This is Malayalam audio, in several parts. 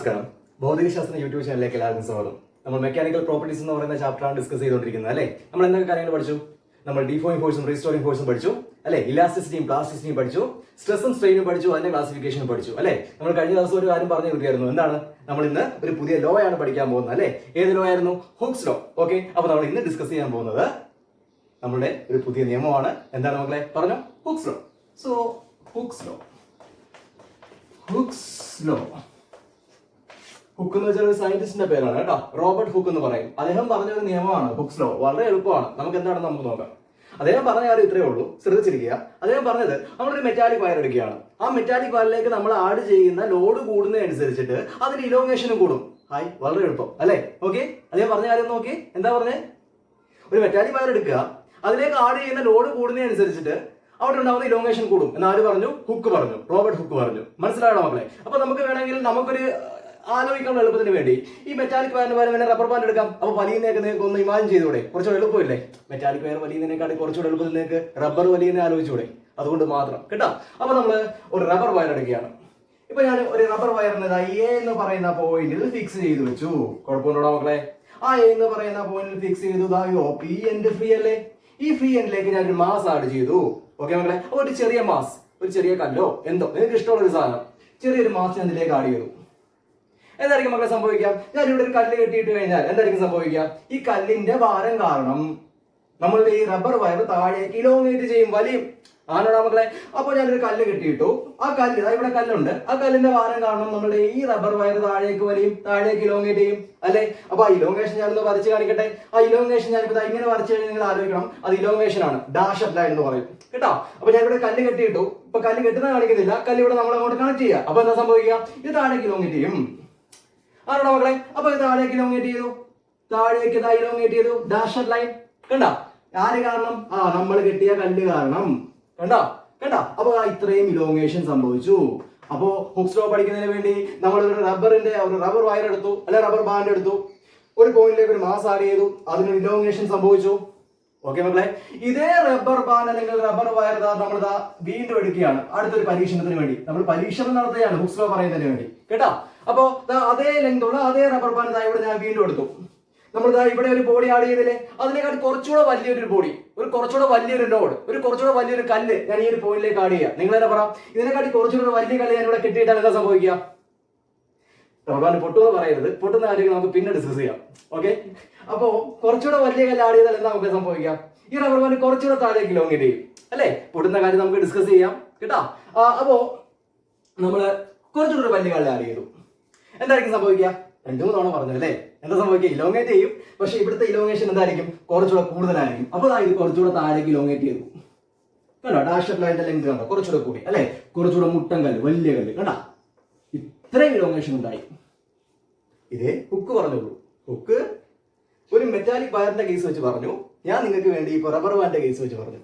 നമസ്കാരം. ഭൗതികശാസ്ത്ര യൂട്യൂബ് ചാനലിലേക്ക് എല്ലാവർക്കും സ്വാഗതം. നമ്മൾ മെക്കാനിക്കൽ പ്രോപ്പർട്ടീസ് എന്ന് പറയുന്ന ചാപ്റ്ററാണ് ഡിസ്കസ് ചെയ്തുകൊണ്ടിരിക്കുന്നത് അല്ലേ. നമ്മൾ എന്തൊക്കെ കാര്യങ്ങൾ പഠിച്ചു? നമ്മൾ ഡിഫോയിങ് ഫോഴ്സും റീസ്റ്റോറിംഗ് ഫോഴ്സും പഠിച്ചു അല്ലെ. ഇലാസ്റ്റിസിറ്റിയും പ്ലാസ്റ്റിസിറ്റിയും പഠിച്ചു, സ്ട്രെസ്സും സ്ട്രെയിനും പഠിച്ചു, അതിന്റെ ക്ലാസിഫിക്കേഷനും പഠിച്ചു അല്ലെ. നമ്മൾ കഴിഞ്ഞ ദിവസം ഒരു കാര്യം പറഞ്ഞു കിട്ടിയായിരുന്നു. എന്താണ്? നമ്മൾ ഇന്ന് ഒരു പുതിയ ലോ ആണ് പഠിക്കാൻ പോകുന്നത് അല്ലെ. ഏത് ലോ ആയിരുന്നു? Hooks law. ഓക്കെ, അപ്പൊ നമ്മൾ ഇന്ന് ഡിസ്കസ് ചെയ്യാൻ പോകുന്നത് നമ്മുടെ ഒരു പുതിയ നിയമമാണ്. എന്താണ് മക്കളെ? പറഞ്ഞു. Hooks law. So hooks law, hooks law. Hook എന്ന് വെച്ചാൽ ഒരു സയന്റിസ്റ്റിന്റെ പേരാണ് കേട്ടോ. റോബർട്ട് ഹുക്ക് എന്ന് പറയും. അദ്ദേഹം പറഞ്ഞ ഒരു നിയമമാണ് ഹുക്സ് ലോ. വളരെ എളുപ്പമാണ്. നമുക്ക് എന്താണെന്ന് നമുക്ക് നോക്കാം. അദ്ദേഹം പറഞ്ഞ കാര്യം ഇത്രയേ ഉള്ളൂ, ശ്രദ്ധിച്ചിരിക്കുക. അദ്ദേഹം പറഞ്ഞത് നമ്മളൊരു മെറ്റാലിക് വയർ എടുക്കുകയാണ്. ആ മെറ്റാലിക് വയറിലേക്ക് നമ്മൾ ആഡ് ചെയ്യുന്ന ലോഡ് കൂടുന്നതനുസരിച്ചിട്ട് അതിന്റെ ഇലോങ്ങേഷനും കൂടും. ഹായ്, വളരെ എളുപ്പം അല്ലേ. ഓക്കെ, അദ്ദേഹം പറഞ്ഞ കാര്യം നോക്കി. എന്താ പറഞ്ഞേ? ഒരു മെറ്റാലിക് വയർ എടുക്കുക, അതിലേക്ക് ആഡ് ചെയ്യുന്ന ലോഡ് കൂടുന്നതനുസരിച്ചിട്ട് അവിടെ ഉണ്ടാവുന്ന ഇലോങ്ങേഷൻ കൂടും എന്ന് ആര് പറഞ്ഞു? ഹുക്ക് പറഞ്ഞു. റോബർട്ട് ഹുക്ക് പറഞ്ഞു. മനസ്സിലായോ മക്കളെ? അപ്പൊ നമുക്ക് വേണമെങ്കിൽ നമുക്കൊരു ആലോചിക്കാനുള്ള എളുപ്പത്തിന് വേണ്ടി ഈ മെറ്റാലിക് വയറിന് പകരം റബ്ബർ ബാൻഡ് എടുക്കാം. അപ്പൊ വലിയുന്നേക്ക് നിങ്ങൾക്ക് ഒന്ന് ഇമാജിൻ ചെയ്തൂടെ? കുറച്ചുകൂടെ എളുപ്പമില്ലേ? മെറ്റാലിക് വയർ വലിയുന്നതിനേക്കാൾ കുറച്ചുകൂടെ എളുപ്പത്തിൽ നിങ്ങൾക്ക് റബ്ബർ വലിയുന്ന ആലോചിച്ചൂടെ? അതുകൊണ്ട് മാത്രം കേട്ടോ. അപ്പൊ നമ്മൾ ഒരു റബ്ബർ വയർ എടുക്കുകയാണ്. ഇപ്പൊ ഞാൻ ഒരു റബ്ബർ വയറിന് എ എന്ന് പറയുന്ന പോയിന്റിൽ ഫിക്സ് ചെയ്ത് വെച്ചു. കുഴപ്പമുണ്ടോ മക്കളെ? ആ എ എന്ന് പറയുന്ന പോയിന്റിൽ ഫിക്സ് ചെയ്തു. ഈ എൻഡ് ഫ്രീ അല്ലേ? ഈ ഫ്രീ എൻഡിലേക്ക് ഞാൻ ഒരു മാസ് ആഡ് ചെയ്തു. ഓക്കെ മക്കളെ? അപ്പൊ ഒരു ചെറിയ മാസ്, ഒരു ചെറിയ കല്ലോ എന്തോ നിങ്ങൾക്ക് ഇഷ്ടമുള്ള ഒരു സാധനം, ചെറിയൊരു മാസ് ഞാൻ ഇതിലേക്ക് ആഡ് ചെയ്തു. എന്തായിരിക്കും മക്കളെ സംഭവിക്കാം? ഞാൻ ഇവിടെ ഒരു കല്ല് കെട്ടിയിട്ട് കഴിഞ്ഞാൽ എന്തായിരിക്കും സംഭവിക്കുക? ഈ കല്ലിന്റെ ഭാരം കാരണം നമ്മളുടെ ഈ റബ്ബർ വയർ താഴേക്ക് ഇലോങ്ങേറ്റ് ചെയ്യും, വലിയും. ആണോടാ മക്കളെ? അപ്പൊ ഞാനൊരു കല്ല് കെട്ടിയിട്ടു. ആ കല്ല്, ഇവിടെ കല്ലുണ്ട്, ആ കല്ലിന്റെ ഭാരം കാരണം നമ്മുടെ ഈ റബ്ബർ വയർ താഴേക്ക് വലിയും, താഴേക്ക് ഇലോങ്ങേറ്റ് ചെയ്യും അല്ലെ. അപ്പൊ ആ ഇലോങ്ങേഷൻ ഞാനൊന്ന് വരച്ച് കാണിക്കട്ടെ. ആ ഇലോങ്ങേഷൻ ഞാനിപ്പോ ഇങ്ങനെ വരച്ചു കഴിഞ്ഞാൽ നിങ്ങൾ ആലോചിക്കണം, അത് ഇലോങ്ങേഷൻ ആണ്. ഡാഷ് ലൈൻ എന്ന് പറയും കേട്ടോ. അപ്പൊ ഞാൻ ഇവിടെ കല്ല് കെട്ടിയിട്ടു. ഇപ്പൊ കല്ല് കെട്ടുന്ന കാണിക്കുന്നില്ല, കല്ല് ഇവിടെ നമ്മൾ അങ്ങോട്ട് കണക്ട് ചെയ്യുക. അപ്പൊ എന്താ സംഭവിക്കുക? ഇത് താഴേക്ക് ഇലോങ്ങേറ്റ് ചെയ്യും. ആണോ മക്കളെ? അപ്പൊ ഇത് താഴേക്ക് ഇലോങ്ങേറ്റ് ചെയ്തു, താഴേക്ക് ഇലോങ്ങേറ്റ് ചെയ്തു. ഡാഷ് ലൈൻ കണ്ട. ആര് കാരണം? നമ്മൾ കെട്ടിയ കല്ല് കാരണം. കണ്ടോ? അപ്പൊ ഇത്രയും ഇലോങ്ങേഷൻ സംഭവിച്ചു. അപ്പോ ഹുക്സ് ലോ പഠിക്കുന്നതിന് വേണ്ടി നമ്മൾ ഒരു റബ്ബർ വയർ എടുത്തു, അല്ലെ റബ്ബർ ബാൻഡ് എടുത്തു, ഒരു പോയിന്റിലേക്ക് ഒരു മാസ് ആഡ് ചെയ്തു, അതിനൊരു ഇലോങ്ങേഷൻ സംഭവിച്ചു. ഓക്കെ മക്കളെ? ഇതേ റബ്ബർ ബാൻഡ് അല്ലെങ്കിൽ റബ്ബർ വയർ നമ്മൾ വീണ്ടും എടുക്കുകയാണ് അടുത്തൊരു പരീക്ഷണത്തിന് വേണ്ടി. നമ്മൾ പരീക്ഷണം നടത്തുകയാണ് ഹുക്സ് ലോ പറയുന്നതിന് വേണ്ടി കേട്ടോ. അപ്പോ അതേ ലെങ്ത് ഉള്ള അതേ റബ്ബർ ബാൻഡ് ഇവിടെ ഞാൻ വീണ്ടും എടുത്തു. നമ്മൾ ഇവിടെ ഒരു ബോഡി ആഡ് ചെയ്തില്ലേ, അതിനെക്കാട്ടി കുറച്ചുകൂടെ വലിയൊരു ബോഡി, കുറച്ചുകൂടെ വലിയൊരു ലോഡ്, കുറച്ചുകൂടെ വലിയൊരു കല്ല് ഞാൻ ഈ ഒരു പോയിന്റിലേക്ക് ആഡ് ചെയ്യാം. നിങ്ങൾ തന്നെ പറ, ഇതിനെക്കാട്ടി കുറച്ചുകൂടെ വലിയ കല്ല് ഞാൻ ഇവിടെ കെട്ടിയിട്ടാൽ എന്താ സംഭവിക്കുക? റബ്ബർ ബാൻഡ് പൊട്ടുമെന്ന് പറയരുത്, പൊട്ടുന്ന കാര്യങ്ങൾ നമുക്ക് പിന്നെ ഡിസ്കസ് ചെയ്യാം. ഓക്കെ, അപ്പോ കുറച്ചുകൂടെ വലിയ കല്ല് ആഡ് ചെയ്താൽ എന്താ നമുക്ക് സംഭവിക്കാം? ഈ റബ്ബർ ബാൻഡ് കുറച്ചുകൂടെ താഴേക്ക് ഇലോങ്ങേറ്റ് ചെയ്യും അല്ലെ. പൊട്ടുന്ന കാര്യം നമുക്ക് ഡിസ്കസ് ചെയ്യാം കേട്ടോ. അപ്പോ നമ്മള് കുറച്ചുകൂടെ വലിയ കല്ല് ആഡ് ചെയ്തു. എന്തായിരിക്കും സംഭവിക്കുക? 2-3 തവണ പറഞ്ഞു അല്ലേ. എന്താ സംഭവിക്കുക? ഇലോങ്ങേറ്റ് ചെയ്യും. പക്ഷെ ഇവിടുത്തെ ഇലോങ്ങേഷൻ എന്തായിരിക്കും? കുറച്ചുകൂടെ കൂടുതലായിരിക്കും. അപ്പൊ ഇത് കുറച്ചുകൂടെ താഴേക്ക് ഇലോങ്ങേറ്റ് ചെയ്തു. കണ്ടോ? ഡാഷ് ലൈനിന്റെ ലെങ്ത് കണ്ടോ? കുറച്ചുകൂടെ കൂടി അല്ലെ. കുറച്ചുകൂടെ മുട്ടൻ കല്ല്, വലിയ കല്ല് കണ്ടോ? ഇത്രയും ഇലോങ്ങേഷൻ ഉണ്ടായി. ഇതേ ഹുക്ക് പറഞ്ഞോളൂ. ഹുക്ക് ഒരു മെറ്റാലിക് വയറിന്റെ കേസ് വെച്ച് പറഞ്ഞു. ഞാൻ നിങ്ങൾക്ക് വേണ്ടി ഇപ്പൊ റബ്ബർ ബാൻഡിന്റെ കേസ് വെച്ച് പറഞ്ഞു.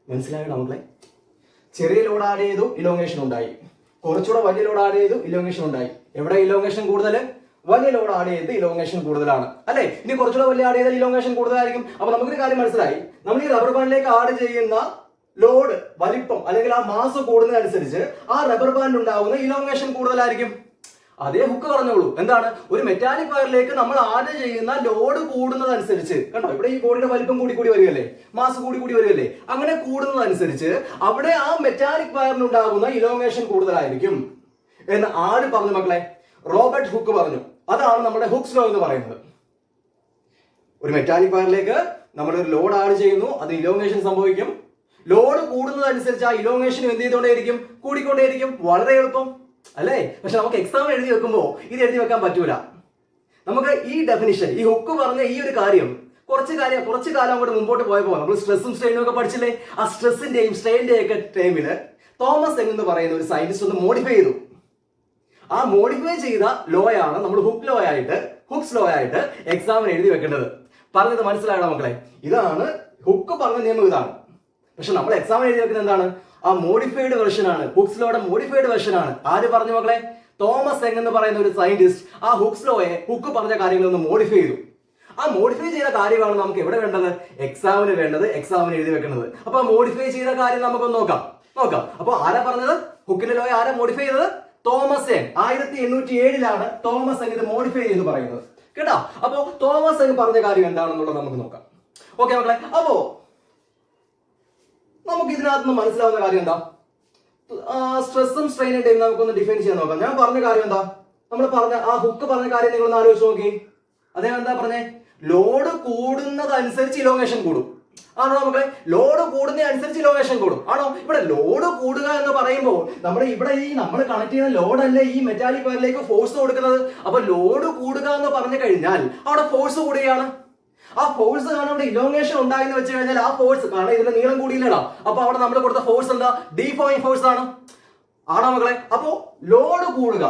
മനസ്സിലായോ മക്കളെ? ചെറിയ ലോഡ് ആഡ് ചെയ്തു, ഇലോങ്ങേഷൻ ഉണ്ടായി. കുറച്ചുകൂടെ വലിയ ലോഡ് ആഡ് ചെയ്തു, ഇലോങ്ങേഷൻ ഉണ്ടായി. എവിടെ ഇലോങ്ങേഷൻ കൂടുതൽ? വലിയ ലോഡ് ആഡ് ചെയ്ത് ഇലോങ്ങേഷൻ കൂടുതലാണ് അല്ലെ. ഇനി കുറച്ചുകൂടെ വലിയ ആഡ് ചെയ്താൽ ഇലോങ്ങേഷൻ കൂടുതലായിരിക്കും. അപ്പൊ നമുക്കൊരു കാര്യം മനസ്സിലായി, നമ്മൾ ഈ റബ്ബർ ബാൻഡിലേക്ക് ആഡ് ചെയ്യുന്ന ലോഡ് വലിപ്പം അല്ലെങ്കിൽ ആ മാസ് കൂടുന്നതനുസരിച്ച് ആ റബ്ബർ ബാൻഡ് ഉണ്ടാവുന്ന ഇലോങ്ങേഷൻ കൂടുതലായിരിക്കും. അതേ ഹുക്ക് പറഞ്ഞോളൂ. എന്താണ്? ഒരു മെറ്റാലിക് വയറിലേക്ക് നമ്മൾ ആഡ് ചെയ്യുന്ന ലോഡ് കൂടുന്നതനുസരിച്ച് കണ്ടോ, ഇവിടെ ഈ ബോഡിയുടെ വലിപ്പം കൂടി വരികയല്ലേ, മാസ് കൂടി വരികയല്ലേ. അങ്ങനെ കൂടുന്നതനുസരിച്ച് അവിടെ ആ മെറ്റാലിക് വയറിനുണ്ടാകുന്ന ഇലോങ്ങേഷൻ കൂടുതലായിരിക്കും എന്ന് ആര് പറഞ്ഞു മക്കളെ? റോബർട്ട് ഹുക്ക് പറഞ്ഞു. അതാണ് നമ്മുടെ ഹുക്സ് ലോ എന്ന് പറയുന്നത്. ഒരു മെറ്റാലിക് വയറിലേക്ക് നമ്മൾ ഒരു ലോഡ് ആഡ് ചെയ്യുന്നു, അത് ഇലോങ്ങേഷൻ സംഭവിക്കും. ലോഡ് കൂടുന്നതനുസരിച്ച് ആ ഇലോങ്ങേഷൻ എന്ത് ചെയ്തുകൊണ്ടേയിരിക്കും? കൂടിക്കൊണ്ടേയിരിക്കും. വളരെ എളുപ്പം അല്ലേ. പക്ഷെ നമുക്ക് എക്സാം എഴുതി വെക്കുമ്പോൾ ഇത് എഴുതി വെക്കാൻ പറ്റൂല. നമുക്ക് ഈ ഡെഫിനിഷൻ, ഈ ഹുക്ക് പറഞ്ഞ ഈ ഒരു കാര്യം കുറച്ച് കാലം അങ്ങോട്ട് മുമ്പോട്ട് പോയപ്പോൾ നമ്മൾ സ്ട്രെസ്സും സ്ട്രെയിനും ഒക്കെ പഠിച്ചില്ലേ. ആ സ്ട്രെസ്സിന്റെയും സ്ട്രെയിനിന്റെയും ഒക്കെ ടൈമില് തോമസ് യങ് എന്ന് പറയുന്ന ഒരു സയന്റിസ്റ്റ് ഒന്ന് മോഡിഫൈ ചെയ്തു. ആ മോഡിഫൈ ചെയ്ത ലോ ആണ് നമ്മൾ ഹുക്സ് ലോ ആയിട്ട് എക്സാമിന് എഴുതി വെക്കേണ്ടത്. പറഞ്ഞത് മനസ്സിലായോ മക്കളെ? ഇതാണ് ഹുക്ക് പറഞ്ഞ നിയമം, ഇതാണ്. പക്ഷെ നമ്മൾ എക്സാമിന് എഴുതി വെക്കുന്നത് എന്താണ്? ആ മോഡിഫൈഡ് വെർഷൻ ആണ്. ഹുക്സ് ലോയുടെ മോഡിഫൈഡ് വെർഷൻ ആണ്. ആര് പറഞ്ഞു മക്കളെ? തോമസ് യങ് എന്ന് പറയുന്ന ഒരു സയന്റിസ്റ്റ് ആ ഹുക്സ് ലോയെ ഹുക്ക് പറഞ്ഞ കാര്യങ്ങളൊന്ന് മോഡിഫൈ ചെയ്തു. ആ മോഡിഫൈ ചെയ്ത കാര്യമാണ് നമുക്ക് എവിടെ വേണ്ടത്? എക്സാമിന് വേണ്ടത്, എക്സാമിന് എഴുതി വെക്കുന്നത്. അപ്പൊ മോഡിഫൈ ചെയ്ത കാര്യം നമുക്കൊന്ന് നോക്കാം. അപ്പൊ ആരാ പറഞ്ഞത്? ഹുക്കിന്റെ ലോയെ ആരാ മോഡിഫൈ ചെയ്തത്? തോമസ് യങ് 1807 തോമസ് യങ് ഇത് മോഡിഫൈ ചെയ്ത് പറയുന്നത് കേട്ടോ. അപ്പോ തോമസ് യങ് പറഞ്ഞ കാര്യം എന്താണെന്നുള്ളത് നമുക്ക് നോക്കാം. ഓക്കെ മക്കളെ, അപ്പോ നമുക്ക് ഇതിനകത്ത് നിന്ന് മനസ്സിലാവുന്ന കാര്യം എന്താ? സ്ട്രെസ്സും സ്ട്രെയിനും നമുക്കൊന്ന് ഡിഫൈൻ ചെയ്യാൻ നോക്കാം. ഞാൻ പറഞ്ഞ കാര്യം എന്താ? നമ്മൾ പറഞ്ഞ ആ ഹുക്ക് പറഞ്ഞ കാര്യം നിങ്ങളൊന്ന് ആലോചിച്ച് നോക്കി. അദ്ദേഹം എന്താ പറഞ്ഞേ? ലോഡ് കൂടുന്നതനുസരിച്ച് ഇലോങ്ങേഷൻ കൂടും. ആണോ മക്കളെ? ലോഡ് കൂടുന്നതനുസരിച്ച് ഇലോങ്ങേഷൻ കൂടും. ആണോ? ഇവിടെ ലോഡ് കൂടുക എന്ന് പറയുമ്പോൾ നമ്മൾ കണക്ട് ചെയ്യുന്ന ലോഡ് അല്ലേ ഈ മെറ്റാലിക് വയറിലേക്ക് ഫോഴ്സ് കൊടുക്കുന്നത്. അപ്പൊ ലോഡ് കൂടുക എന്ന് പറഞ്ഞു കഴിഞ്ഞാൽ അവിടെ ഫോഴ്സ് കൂടുകയാണ്. ആ ഫോഴ്സ് കാരണം ഇവിടെ ഇലോങ്ങേഷൻ ഉണ്ടായെന്ന് വെച്ച് കഴിഞ്ഞാൽ ആ ഫോഴ്സ് കാരണം ഇതിന്റെ നീളം കൂടിയില്ലടാ. അപ്പൊ അവിടെ നമ്മൾ കൊടുത്ത ഫോഴ്സ് എന്താ? ഡീഫോമിംഗ് ഫോഴ്സ് ആണ്. ആണോ മക്കളെ? അപ്പോ ലോഡ് കൂടുക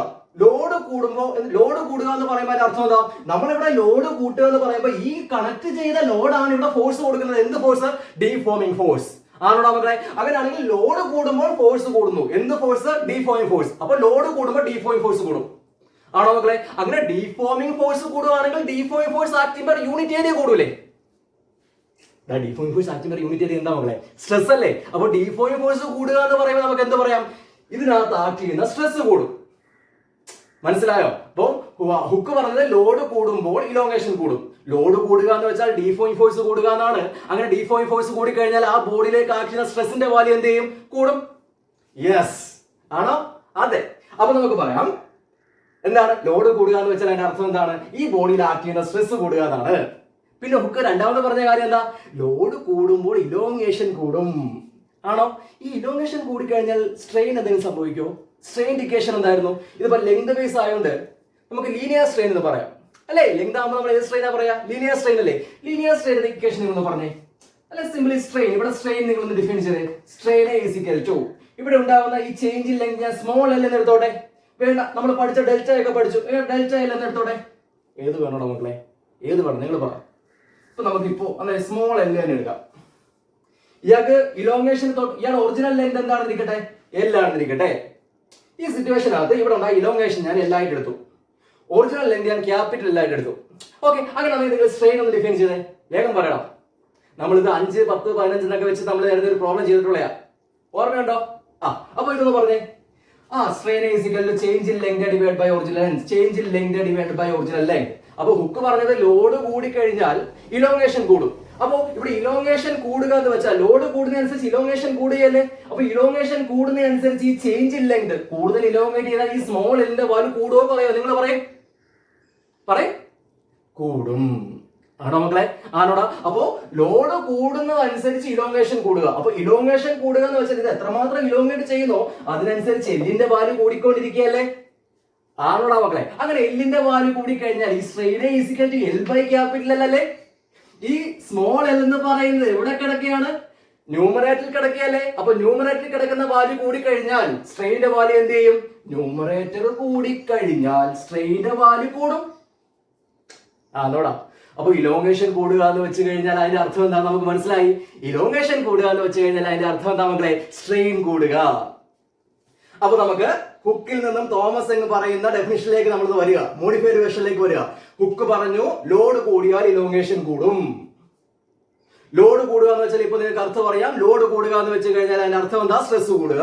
എന്ന് പറയുമ്പോൾ അതിന്റെ അർത്ഥം എന്താ? നമ്മളിവിടെ ലോഡ് കൂട്ടുക എന്ന് പറയുമ്പോൾ ഈ കണക്ട് ചെയ്ത ലോഡാണ് ഇവിടെ ഫോഴ്സ് കൊടുക്കുന്നത്. എന്ത് ഫോഴ്സ്? Deforming force. ആണോടാ മക്കളെ? അങ്ങനെയാണെങ്കിൽ ലോഡ് കൂടുമ്പോൾ ഫോഴ്സ് കൂടുന്നു. എന്ത് ഫോഴ്സ്? Deforming force. അപ്പൊ ലോഡ് കൂടുമ്പോൾ ഡീഫോമിംഗ് ഫോഴ്സ് കൂടും. ആണോ മക്കളെ? അങ്ങനെ ഡീഫോമിംഗ് ഫോഴ്സ് കൂടുകയാണെങ്കിൽ deforming force acting per unit area കൂടൂലേ? Deforming force acting per unit area എന്താ മക്കളെ? സ്ട്രെസ് അല്ലേ? അപ്പൊ ഡീഫോമിംഗ് ഫോഴ്സ് കൂടുക എന്ന് പറയുമ്പോൾ നമുക്ക് എന്ത് പറയാം? ഇതിനകത്ത് ആക്ട് ചെയ്യുന്ന സ്ട്രെസ് കൂടും. മനസ്സിലായോ? അപ്പൊ ഹുക്ക് പറഞ്ഞത് ലോഡ് കൂടുമ്പോൾ ഇലോങ്ങേഷൻ കൂടും. ലോഡ് കൂടുക എന്ന് വെച്ചാൽ ഡീഫോമിംഗ് ഫോഴ്സ് കൂടുക എന്നാണ്. അങ്ങനെ ഡീഫോമിംഗ് ഫോഴ്സ് കൂടി കഴിഞ്ഞാൽ ആ ബോഡിയിലേക്ക് ആക്ട് ചെയ്യുന്ന സ്ട്രെസിന്റെ വാല്യൂ എന്ത് ചെയ്യും? കൂടും. യെസ് ആണോ? അതെ. അപ്പൊ നമുക്ക് പറയാം എന്താണ് ലോഡ് കൂടുക എന്ന് വെച്ചാൽ അതിന്റെ അർത്ഥം എന്താണ്? ഈ ബോഡിയിൽ ആക്ട് ചെയ്യുന്ന സ്ട്രെസ് കൂടുക എന്നാണ്. പിന്നെ ഹുക്ക് രണ്ടാമത് പറഞ്ഞ കാര്യം എന്താ? ലോഡ് കൂടുമ്പോൾ ഇലോങ്ങേഷൻ കൂടും. ആണോ? ഈ ഇലോങ്ങേഷൻ കൂടിക്കഴിഞ്ഞാൽ സ്ട്രെയിൻ എന്തെങ്കിലും സംഭവിക്കുമോ? സ്ട്രെയിൻ ഡിക്കേഷൻ എന്തായിരുന്നു? ഇതിപ്പോ ലെങ്ത് ബേസ് ആയതുകൊണ്ട് നമുക്ക് ലീനിയർ സ്ട്രെയിൻ എന്ന് പറയാം അല്ലെ? ലെങ്ത് ആകുമ്പോൾ നമ്മൾ ഏത് സ്ട്രെയിനാ പറയാ? ലീനിയർ സ്ട്രെയിൻ അല്ലേ? ലീനിയർ സ്ട്രെയിൻ ഡിക്കേഷൻ നിങ്ങൾ പറഞ്ഞേ അല്ലെ? Simply strain. ഇവിടെ സ്ട്രെയിൻ നിങ്ങൾ ഒന്ന് ഡിഫൈൻ ചെയ്തേ. സ്ട്രെയിൻ ഈസിക്കൽ ടു ഇവിടെ ഉണ്ടാവുന്ന ഈ ചേഞ്ച് ഇൻ ലെങ്ത് ഞാൻ സ്മോൾ എൽ എന്ന് എടുത്തോട്ടെ. വേണ്ട, നമ്മൾ പഠിച്ച ഡെൽറ്റ ഒക്കെ പഠിച്ചു. ഡെൽറ്റ എൽ എന്ന് എടുത്തോട്ടെ. ഏത് വേണോ മക്കളെ? ഏത് വേണം നിങ്ങൾ പറ. ഇപ്പൊ നമുക്കിപ്പോ അങ്ങനെ സ്മോൾ എൽ തന്നെ എടുക്കാം. ഇയാൾക്ക് ഇലോങ്ങേഷൻ ഇയാൾ ഒറിജിനൽ ലെങ്ത് എന്താണെന്ന് ഇരിക്കട്ടെ? എൽ ആണെന്ന് ഇരിക്കട്ടെ. ഈ സിറ്റുവേഷനകത്ത് ഇവിടെ ഉണ്ടായ ഇലോങ്ങേഷൻ ഞാൻ എല്ലായിട്ട് എടുത്തു. ഒറിജിനൽ ലെങ്ത് ഞാൻ ക്യാപിറ്റൽ എല്ലായിട്ട് എടുത്തു. ഓക്കെ, അങ്ങനെ നിങ്ങൾ സ്ട്രെയിൻ ഒന്ന് ഡിഫൈൻ ചെയ്തേ. വേഗം പറയണം. നമ്മളിത് 5, 10, 15 എന്നൊക്കെ വെച്ച് നമ്മൾ നേരത്തെ ഒരു പ്രോബ്ലം ചെയ്തിട്ടുള്ളയാ. ഓർമ്മയുണ്ടോ? അപ്പൊ ഇതൊന്ന് പറഞ്ഞേ. Strain is equal to change in length divide by original length. Change in length divide by original length. അപ്പൊ ഹുക്ക് പറഞ്ഞത് ലോഡ് കൂടി കഴിഞ്ഞാൽ ഇലോങ്ങേഷൻ കൂടും. അപ്പോ ഇവിടെ ഇലോങ്ങേഷൻ കൂടുക എന്ന് വെച്ചാൽ ലോഡ് കൂടുന്നതനുസരിച്ച് ഇലോങ്ങേഷൻ കൂടുകയല്ലേ? അപ്പൊ ഇലോങ്ങേഷൻ കൂടുന്നതനുസരിച്ച് ഈ ചേഞ്ച് ഇൻ ലെങ്ത് കൂടുതൽ ഇലോങ്ങേറ്റ് ചെയ്താൽ ഈ സ്മോൾ എല്ലിന്റെ വാല്യൂ കൂടുമോ കുറയോ? നിങ്ങൾ പറയും കൂടും. ആണോ മക്കളെ? ആണോടാ? അപ്പോ ലോഡ് കൂടുന്നതനുസരിച്ച് ഇലോങ്ങേഷൻ കൂടുക. അപ്പൊ ഇലോങ്ങേഷൻ കൂടുക എന്ന് വെച്ചാൽ ഇത് എത്രമാത്രം ഇലോങ്ങേറ്റ് ചെയ്യുന്നോ അതിനനുസരിച്ച് എല്ലിന്റെ വാല്യൂ കൂടിക്കൊണ്ടിരിക്കുകയല്ലേ? ആണോടാ മക്കളെ? അങ്ങനെ എല്ലിന്റെ വാല്യൂ കൂടി കഴിഞ്ഞാൽ ഈ strain is equal to L by capital അല്ലേ? ഈ സ്മോൾ എൽ എന്ന് പറയുന്നത് എവിടെ കിടക്കുകയാണ്? ന്യൂമറേറ്ററിൽ കിടക്കുകയല്ലേ? അപ്പൊ ന്യൂമറേറ്ററിൽ കിടക്കുന്ന വാല്യൂ കൂടി കഴിഞ്ഞാൽ സ്ട്രെയിന്റെ വാല്യൂ എന്ത് ചെയ്യും? ന്യൂമറേറ്റർ കൂടി കഴിഞ്ഞാൽ സ്ട്രെയിന്റെ വാല്യൂ കൂടും. ആണോടാ? അപ്പൊ ഇലോങ്ങേഷൻ കൂടുക എന്ന് വെച്ച് കഴിഞ്ഞാൽ അതിന്റെ അർത്ഥം എന്താ? നമുക്ക് മനസ്സിലായി. ഇലോങ്ങേഷൻ കൂടുക എന്ന് വെച്ച് കഴിഞ്ഞാൽ അതിന്റെ അർത്ഥം എന്താ മക്കളെ? സ്ട്രെയിൻ കൂടുക. അപ്പൊ നമുക്ക് ഹുക്കിൽ നിന്നും തോമസ് എന്ന് പറയുന്ന ഡെഫിനിഷനിലേക്ക് നമ്മൾ വരിക. മോഡിഫൈഡ് വേർഷനിലേക്ക് വരിക. ഹുക്ക് പറഞ്ഞു ലോഡ് കൂടിയാൽ ഇലോങ്ങേഷൻ കൂടും. ലോഡ് കൂടുക എന്ന് വെച്ചാൽ ഇപ്പൊ നിങ്ങൾക്ക് അർത്ഥം പറയാം. ലോഡ് കൂടുക എന്ന് വെച്ച് കഴിഞ്ഞാൽ അതിന്റെ അർത്ഥം എന്താ? സ്ട്രെസ് കൂടുക.